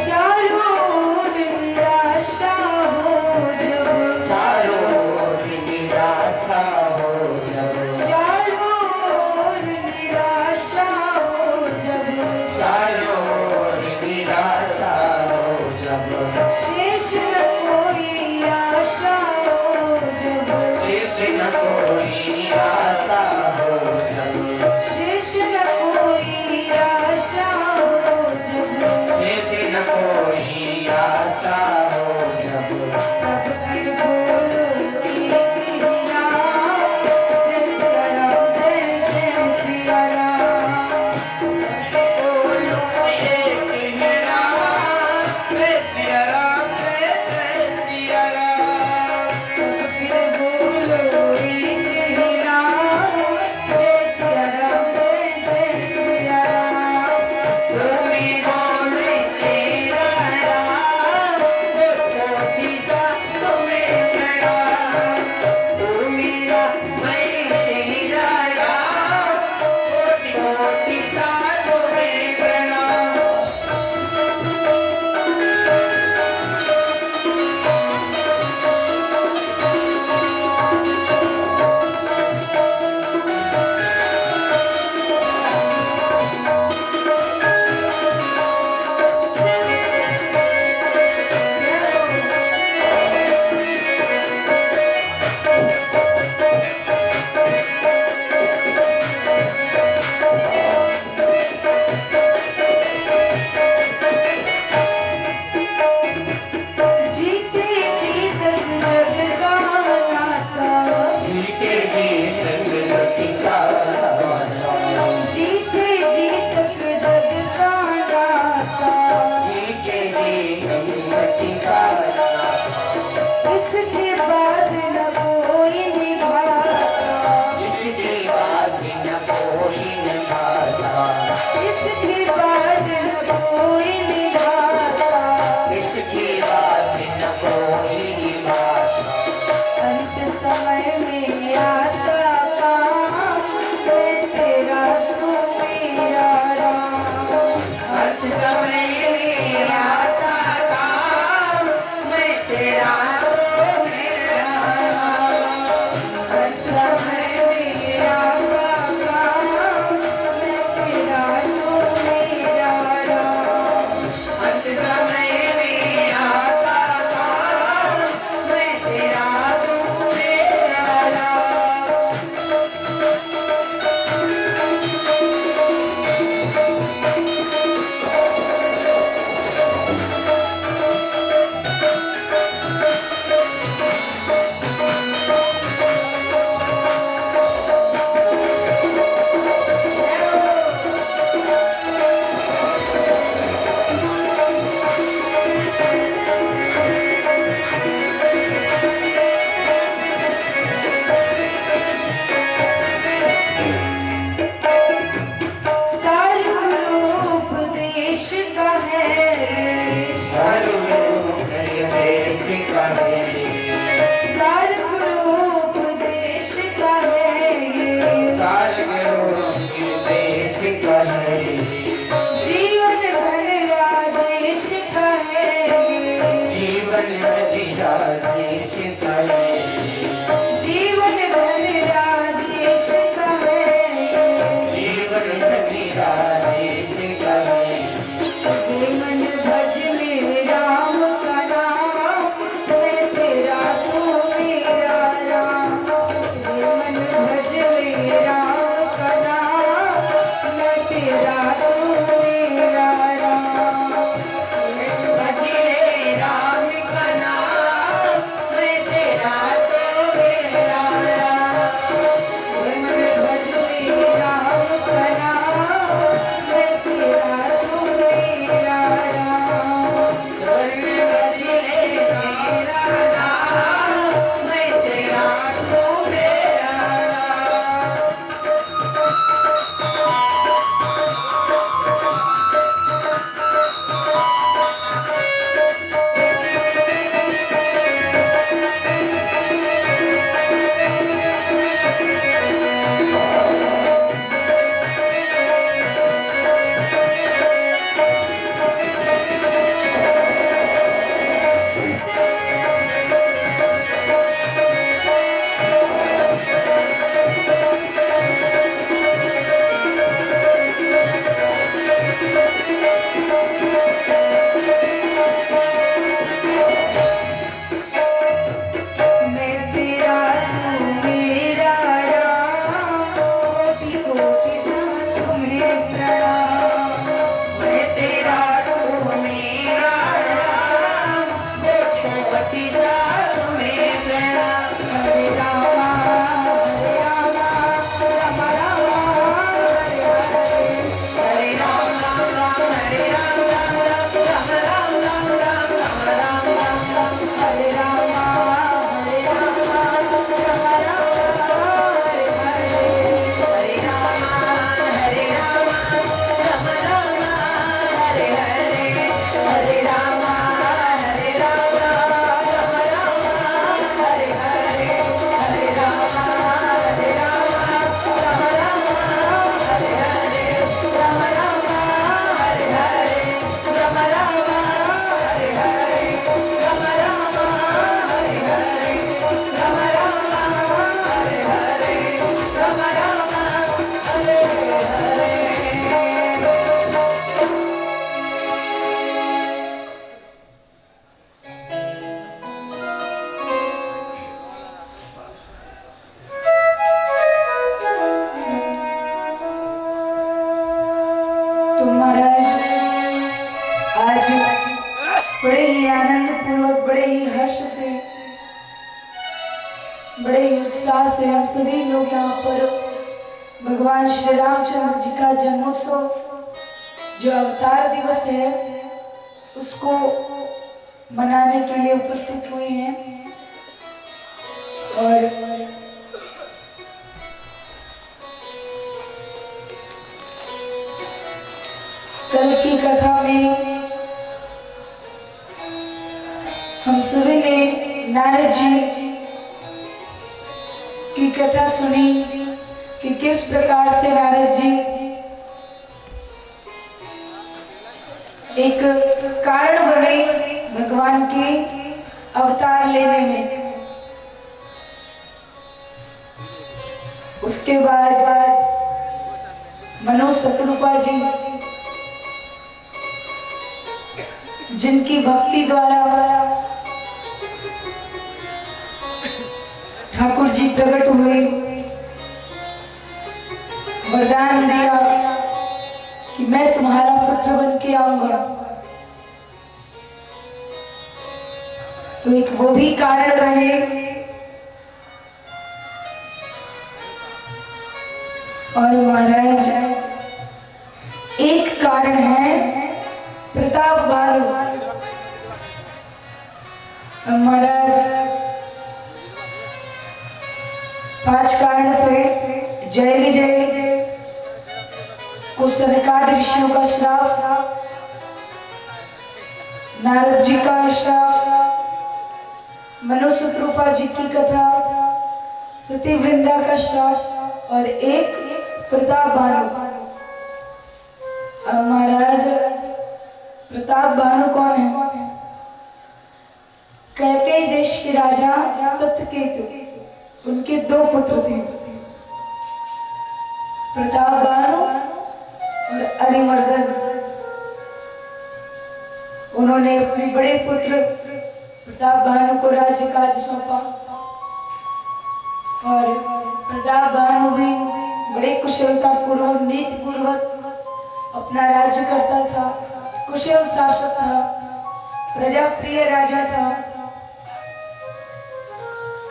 चारों ओर निराशा हो जब, चारों ओर निराशा हो जब, चारों ओर निराशा हो जब, चारों ओर निराशा हो जब, शेष न कोई आशा हो जब, शेष न कोई आशा हो जब, शेष न कोई आशा हो जब, शेष न कोई आशा हो जब, तब फिर बोलो एक ही नाम, जय सिया राम, जय जय सिया राम। बोलो एक ही नाम, जय सिया राम, जय सिया राम। तब फिर बोलो एक ही नाम, सभी लोग यहाँ पर भगवान श्री रामचंद्र जी का जन्मोत्सव जो अवतार दिवस है उसको मनाने के लिए उपस्थित हुए हैं। और कल की कथा में हम सभी ने नारद जी की कथा सुनी कि किस प्रकार से नारद जी एक कारण बने भगवान के अवतार लेने में। उसके बाद मनु शतरूपा जी जिनकी भक्ति द्वारा ठाकुर जी प्रकट हुए, वरदान दिया कि मैं तुम्हारा पुत्र बन के आऊंगा। तो एक वो भी कारण रहे। और महाराज एक कारण है प्रताप भानु। महाराज 5 कारण थे। जय विजय को सनकादिक ऋषियों का श्राप, नारद जी का श्राप, मनु शतरूपा जी की कथा, सती वृंदा का श्राप और एक प्रताप भानु। अब महाराज प्रताप भानु कौन है? कैकेयी देश के राजा सत्यकेतु, उनके 2 पुत्र थे, प्रताप भानु और अरिमर्दन। उन्होंने अपने बड़े पुत्र प्रताप भानु को राज्य काज सौंपा और प्रताप भानु भी बड़े कुशलता पूर्वक नीति पूर्वक अपना राज्य करता था, कुशल शासक था, प्रजा प्रिय राजा था।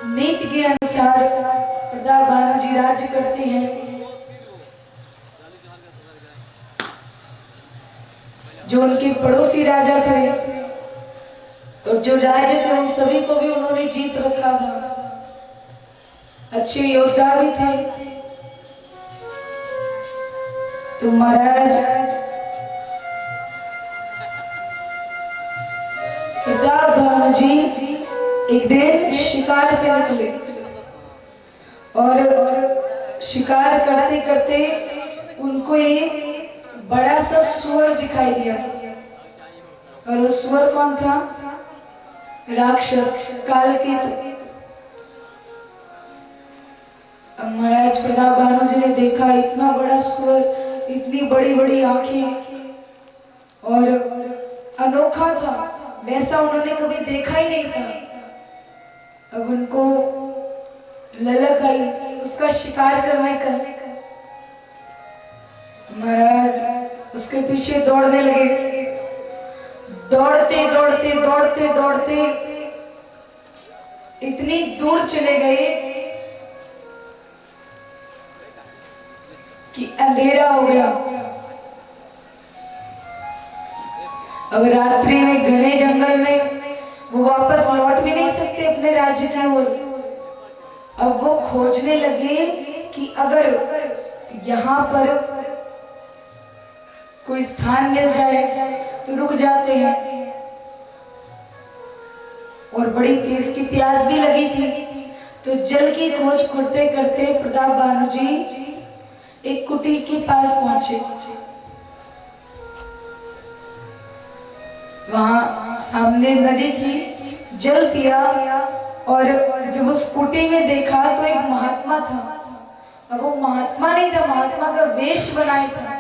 नीति के अनुसार प्रताप भानु जी राज्य करते हैं। जो उनके पड़ोसी राजा थे और जो राजा थे उन सभी को भी उन्होंने जीत रखा था, अच्छे योद्धा भी थे। तो महाराज प्रताप भानु जी एक दिन शिकार पे निकले और शिकार करते करते उनको एक बड़ा सा सुअर दिखाई दिया। और वो सुअर कौन था? राक्षस कालकेतु। अब महाराज प्रताप भानु जी ने देखा इतना बड़ा सुअर, इतनी बड़ी बड़ी आंखें और अनोखा था, वैसा उन्होंने कभी देखा ही नहीं था। अब उनको ललक आई उसका शिकार करने का। महाराज उसके पीछे दौड़ने लगे। दौड़ते दौड़ते दौड़ते दौड़ते इतनी दूर चले गए कि अंधेरा हो गया। अब रात्रि में घने जंगल में वो वापस लौट भी नहीं सकते अपने राज्य की ओर। अब वो खोजने लगे कि अगर यहाँ पर कोई स्थान मिल जाए तो रुक जाते हैं। और बड़ी तेज की प्यास भी लगी थी। तो जल की खोज करते करते प्रताप भानु जी एक कुटी के पास पहुंचे। वहां सामने नदी थी, जल पिया और जब उस कुटी में देखा तो एक महात्मा था। अब वो महात्मा नहीं था, महात्मा का वेश बनाया था।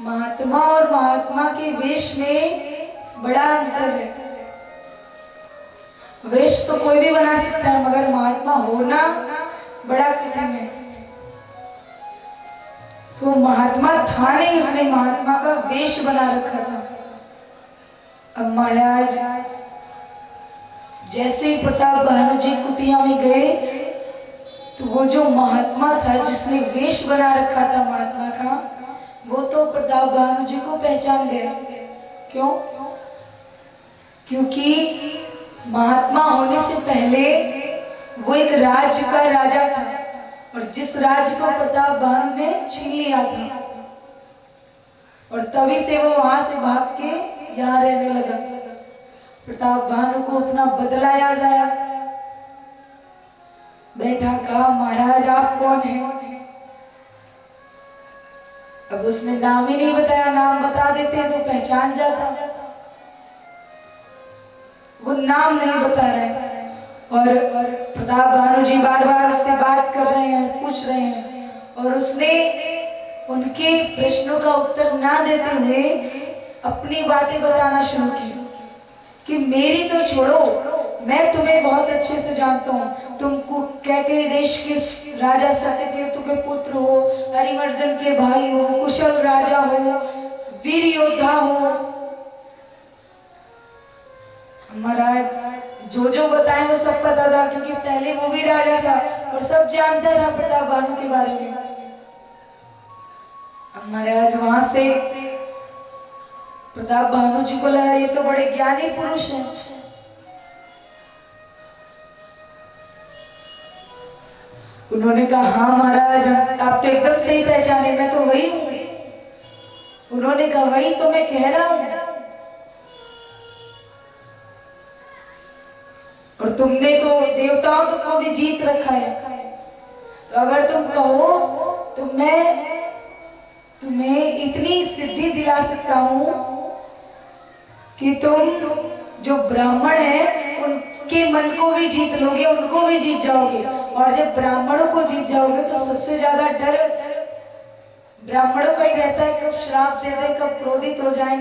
महात्मा और महात्मा के वेश में बड़ा अंतर है। वेश तो कोई भी बना सकता है मगर महात्मा होना बड़ा कठिन है। तो महात्मा था नहीं, उसने महात्मा का वेश बना रखा था। अब महाराज जैसे ही प्रताप भानु जी कुटिया में गए तो वो जो महात्मा था जिसने वेश बना रखा था महात्मा का, वो तो प्रताप भानु जी को पहचान गया। क्यों? क्योंकि महात्मा होने से पहले वो एक राज्य का राजा था, और जिस राज्य को प्रताप भानु ने छीन लिया था, और तभी से वो वहां से भाग के यहाँ रहने लगा। प्रताप भानु को अपना बदला याद आया, बैठा कहा, महाराज आप कौन हैं? अब उसने नाम ही नहीं बताया, नाम बता देते तो पहचान जाता। वो नाम नहीं बता रहे, और प्रताप भानु जी बार बार उससे बात कर रहे हैं, पूछ रहे हैं, और उसने उनके प्रश्नों का उत्तर ना देते हुए अपनी बातें बताना शुरू की कि मेरी तो छोड़ो, मैं तुम्हें बहुत अच्छे से जानता हूँ। तुम कैकेयी देश के राजा सत्यकेतु के पुत्र हो, हरिवर्धन के भाई हो, कुशल राजा हो, वीर योद्धा हो। महाराज जो बताए वो सब पता था, क्योंकि पहले वो भी राजा था और सब जानता था प्रताप भानु के बारे में। महाराज वहां से प्रताप भानु जी को लगा ये तो बड़े ज्ञानी पुरुष हैं। उन्होंने कहा, हाँ महाराज आप तो एकदम सही पहचाने, मैं तो वही हूं। उन्होंने कहा, वही तो मैं कह रहा हूं, और तुमने तो देवताओं को भी जीत रखा है। तो अगर तुम कहो तो मैं तुम्हें इतनी सिद्धि दिला सकता हूं कि तुम जो ब्राह्मण हैं उनके मन को भी जीत लोगे, उनको भी जीत जाओगे। और जब ब्राह्मणों को जीत जाओगे तो सबसे ज्यादा डर ब्राह्मणों का ही रहता है, कब श्राप दे दे, कब क्रोधित हो जाए।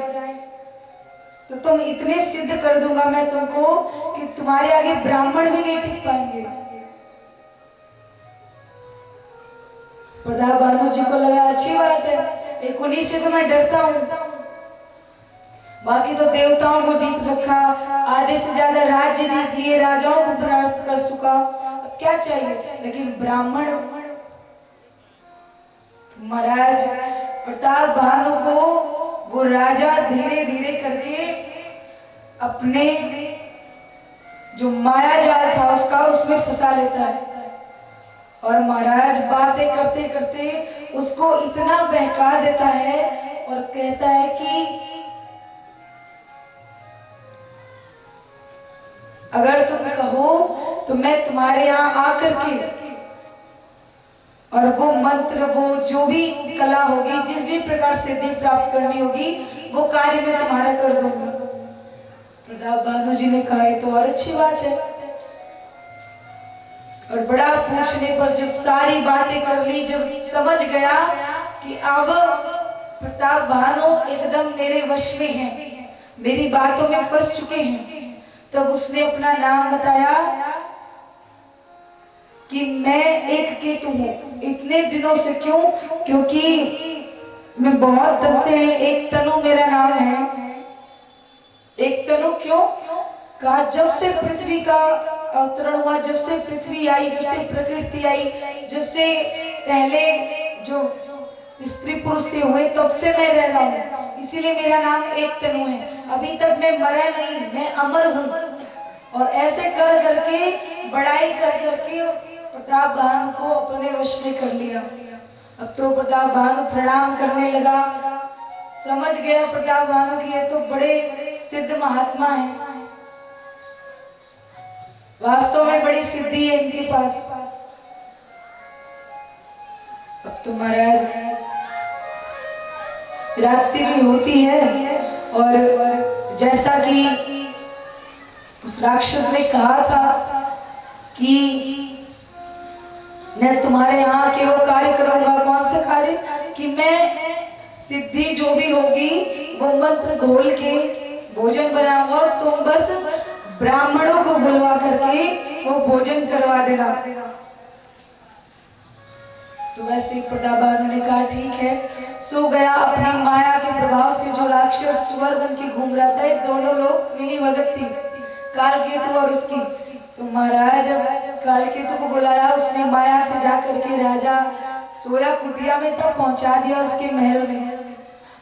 तो तुम इतने सिद्ध कर दूंगा मैं तुमको कि तुम्हारे आगे ब्राह्मण भी नहीं टिक पाएंगे। प्रताप भानु जी को लगा अच्छी बात है, एक उन्हीं से तो मैं डरता हूँ, बाकी तो देवताओं को जीत रखा, आधे से ज्यादा राज्य जीत लिए, राजाओं को परास्त कर चुका, अब क्या चाहिए। लेकिन ब्राह्मण, तो महाराज प्रताप भानु को वो राजा धीरे धीरे करके अपने जो माया जाल था उसमें फंसा लेता है। और महाराज बातें करते करते उसको इतना बहका देता है और कहता है कि अगर तुम कहो तो मैं तुम्हारे यहाँ आकर के और वो मंत्र, वो जो भी कला होगी, जिस भी प्रकार से सिद्धि प्राप्त करनी होगी, वो कार्य मैं तुम्हारा कर दूंगा। प्रताप भानु जी ने कहा तो और अच्छी बात है। और बड़ा पूछने पर जब सारी बातें कर ली, जब समझ गया कि अब प्रताप भानु एकदम मेरे वश में हैं, मेरी बातों में फंस चुके हैं, तब उसने अपना नाम बताया कि मैं एक केतु हूं। इतने दिनों से क्यों? क्योंकि मैं बहुत दिन से, एक तनु मेरा नाम है। एक तनु क्यों? कहा जब से पृथ्वी का अवतरण हुआ, जब से पृथ्वी आई, जब से प्रकृति आई, जब से पहले जो स्त्री पुरुष थे हुए, तब से मैं रह रहा हूँ, इसीलिए मेरा नाम एक तनु है। अभी तक मैं मरा नहीं, मैं अमर हूँ। और ऐसे कर करके, बड़ाई कर करके प्रताप भानु को अपने वश में कर लिया। अब तो प्रताप भानु प्रणाम करने लगा, समझ गया प्रताप भानु की ये तो बड़े सिद्ध महात्मा हैं, वास्तव में बड़ी सिद्धि है इनके पास। अब तो महाराज रात्रि भी होती है, और जैसा कि उस राक्षस ने कहा था कि मैं तुम्हारे यहाँ के वो कार्य करूंगा। कौन सा कार्य? कि मैं सिद्धि जो भी होगी वो मंत्र घोल के भोजन बनाऊंगा, और तुम बस ब्राह्मणों को बुलवा करके वो भोजन करवा देना। तो वैसे प्रताप भानु ने कहा ठीक है। सो गया। अपनी माया के प्रभाव से जो राक्षस सुअर बन के घूम रहा था, दोनों लोग मिली भगत थी, कालकेतु और उसकी। तो महाराज कालकेतु को बुलाया, उसने माया से जाकर के राजा सोया कुटिया में तब पहुंचा दिया उसके महल में।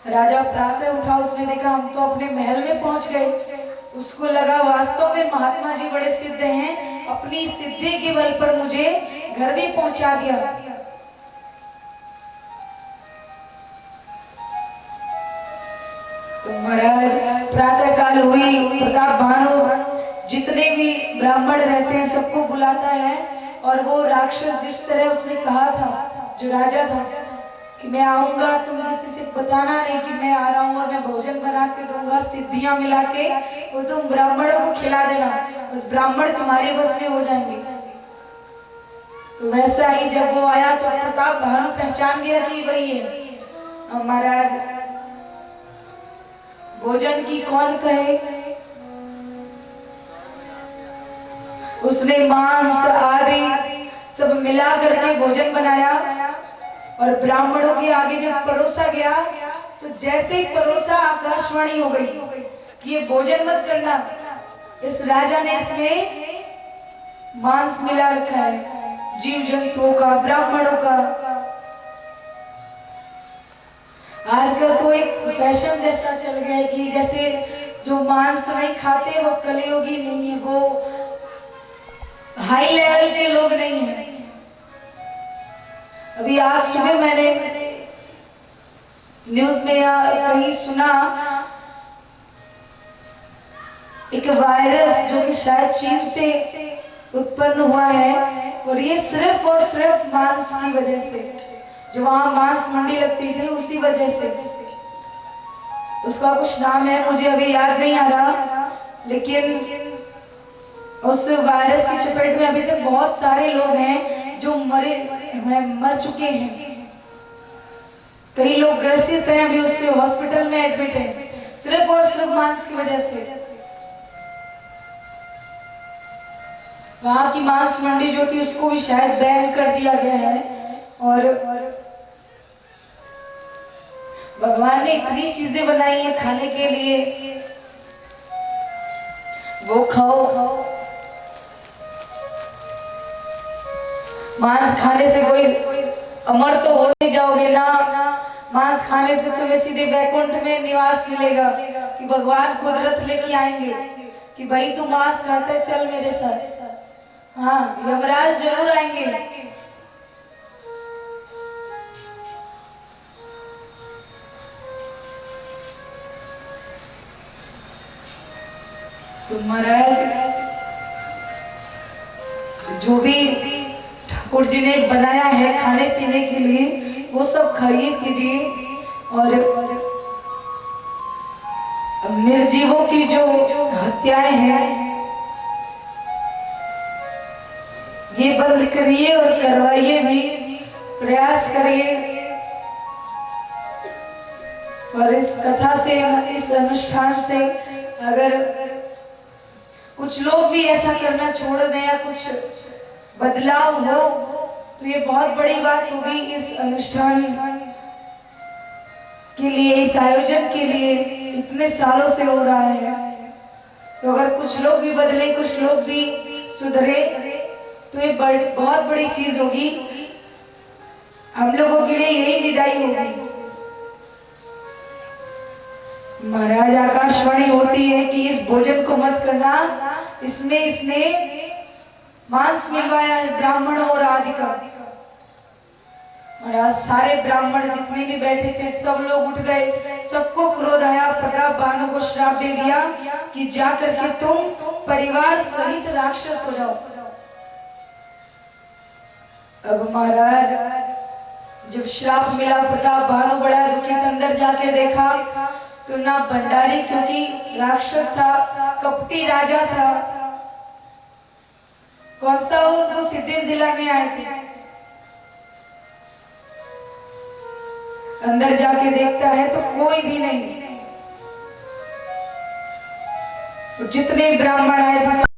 राजा प्रातः उठा, उसने देखा हम तो अपने महल में पहुंच गए। उसको लगा वास्तव में महात्मा जी बड़े सिद्ध हैं, अपनी सिद्धि के बल पर मुझे घर में पहुंचा दिया। तो महाराज प्रातः काल हुई, प्रताप भानु जितने भी ब्राह्मण रहते हैं सबको बुलाता है, और वो राक्षस जिस तरह उसने कहा था, जो राजा था कि मैं आऊंगा, तुम किसी से बताना नहीं कि मैं आ रहा हूँ और मैं भोजन बना के दूंगा, सिद्धियां मिला के वो तुम ब्राह्मणों को खिला देना, उस ब्राह्मण तुम्हारे बस में हो जाएंगे। तो वैसा ही जब वो आया तो प्रताप भानु पहचान गया कि वही है। महाराज भोजन की कौन कहे, उसने मांस आदि सब मिला करके भोजन बनाया, और ब्राह्मणों के आगे जब परोसा गया तो जैसे ही परोसा आकाशवाणी हो गई कि ये भोजन मत करना, इस राजा ने इसमें मांस मिला रखा है, जीव जंतुओं का, ब्राह्मणों का। आजकल तो एक फैशन जैसा चल गया है कि जैसे जो मांस नहीं खाते वो कलियुगी नहीं है, वो हाई लेवल के लोग नहीं है। अभी आज सुबह मैंने न्यूज में या कहीं सुना, एक वायरस जो कि शायद चीन से उत्पन्न हुआ है, और ये सिर्फ और सिर्फ मांस की वजह से, जो वहां मांस मंडी लगती थी उसी वजह से। उसका कुछ नाम है, मुझे अभी याद नहीं आ रहा, लेकिन उस वायरस की चपेट में अभी तक बहुत सारे लोग हैं जो मर चुके हैं। कई लोग ग्रसित हैं, अभी उससे हॉस्पिटल में एडमिट हैं, सिर्फ और सिर्फ मांस की वजह से। वहां की मांस मंडी जो थी उसको भी शायद बैन कर दिया गया है, और भगवान ने इतनी चीजें बनाई है खाने के लिए, वो खाओ। मांस खाने से कोई अमर तो हो नहीं जाओगे ना, मांस खाने से तुम्हें सीधे वैकुंठ में निवास मिलेगा, कि भगवान खुद रथ लेके आएंगे कि भाई तू मांस खाता है, चल मेरे साथ। हाँ, यमराज जरूर आएंगे। तो महाराज जो भी ठाकुर जी ने बनाया है खाने पीने के लिए, वो सब खाइए पीजिए, और निर्जीवों की जो हत्याएं हैं ये बंद करिए और करवाइए भी, प्रयास करिए। और इस कथा से, इस अनुष्ठान से अगर कुछ लोग भी ऐसा करना छोड़ दें या कुछ बदलाव हो तो ये बहुत बड़ी बात होगी। इस अनुष्ठान के लिए, इस आयोजन के लिए इतने सालों से हो रहा है, तो अगर कुछ लोग भी बदले, कुछ लोग भी सुधरे तो ये बहुत बड़ी चीज होगी। हम लोगों के लिए यही विदाई होगी। महाराज आकाशवाणी होती है कि इस भोजन को मत करना, इसमें इसने मांस मिलवाया है ब्राह्मणों और आदि का। महाराज सारे ब्राह्मण जितने भी बैठे थे सब लोग उठ गए, सबको क्रोध आया। प्रताप भानु को श्राप दे दिया कि जाकर के तुम परिवार सहित राक्षस हो जाओ। अब महाराज जब श्राप मिला, प्रताप भानु बड़ा दुखी, अंदर जाके देखा तो ना भंडारी, क्योंकि राक्षस था, कपटी राजा था, कौन सा उनको सिद्धि दिलाने आए थे। अंदर जाके देखता है तो कोई भी नहीं, जितने ब्राह्मण आए थे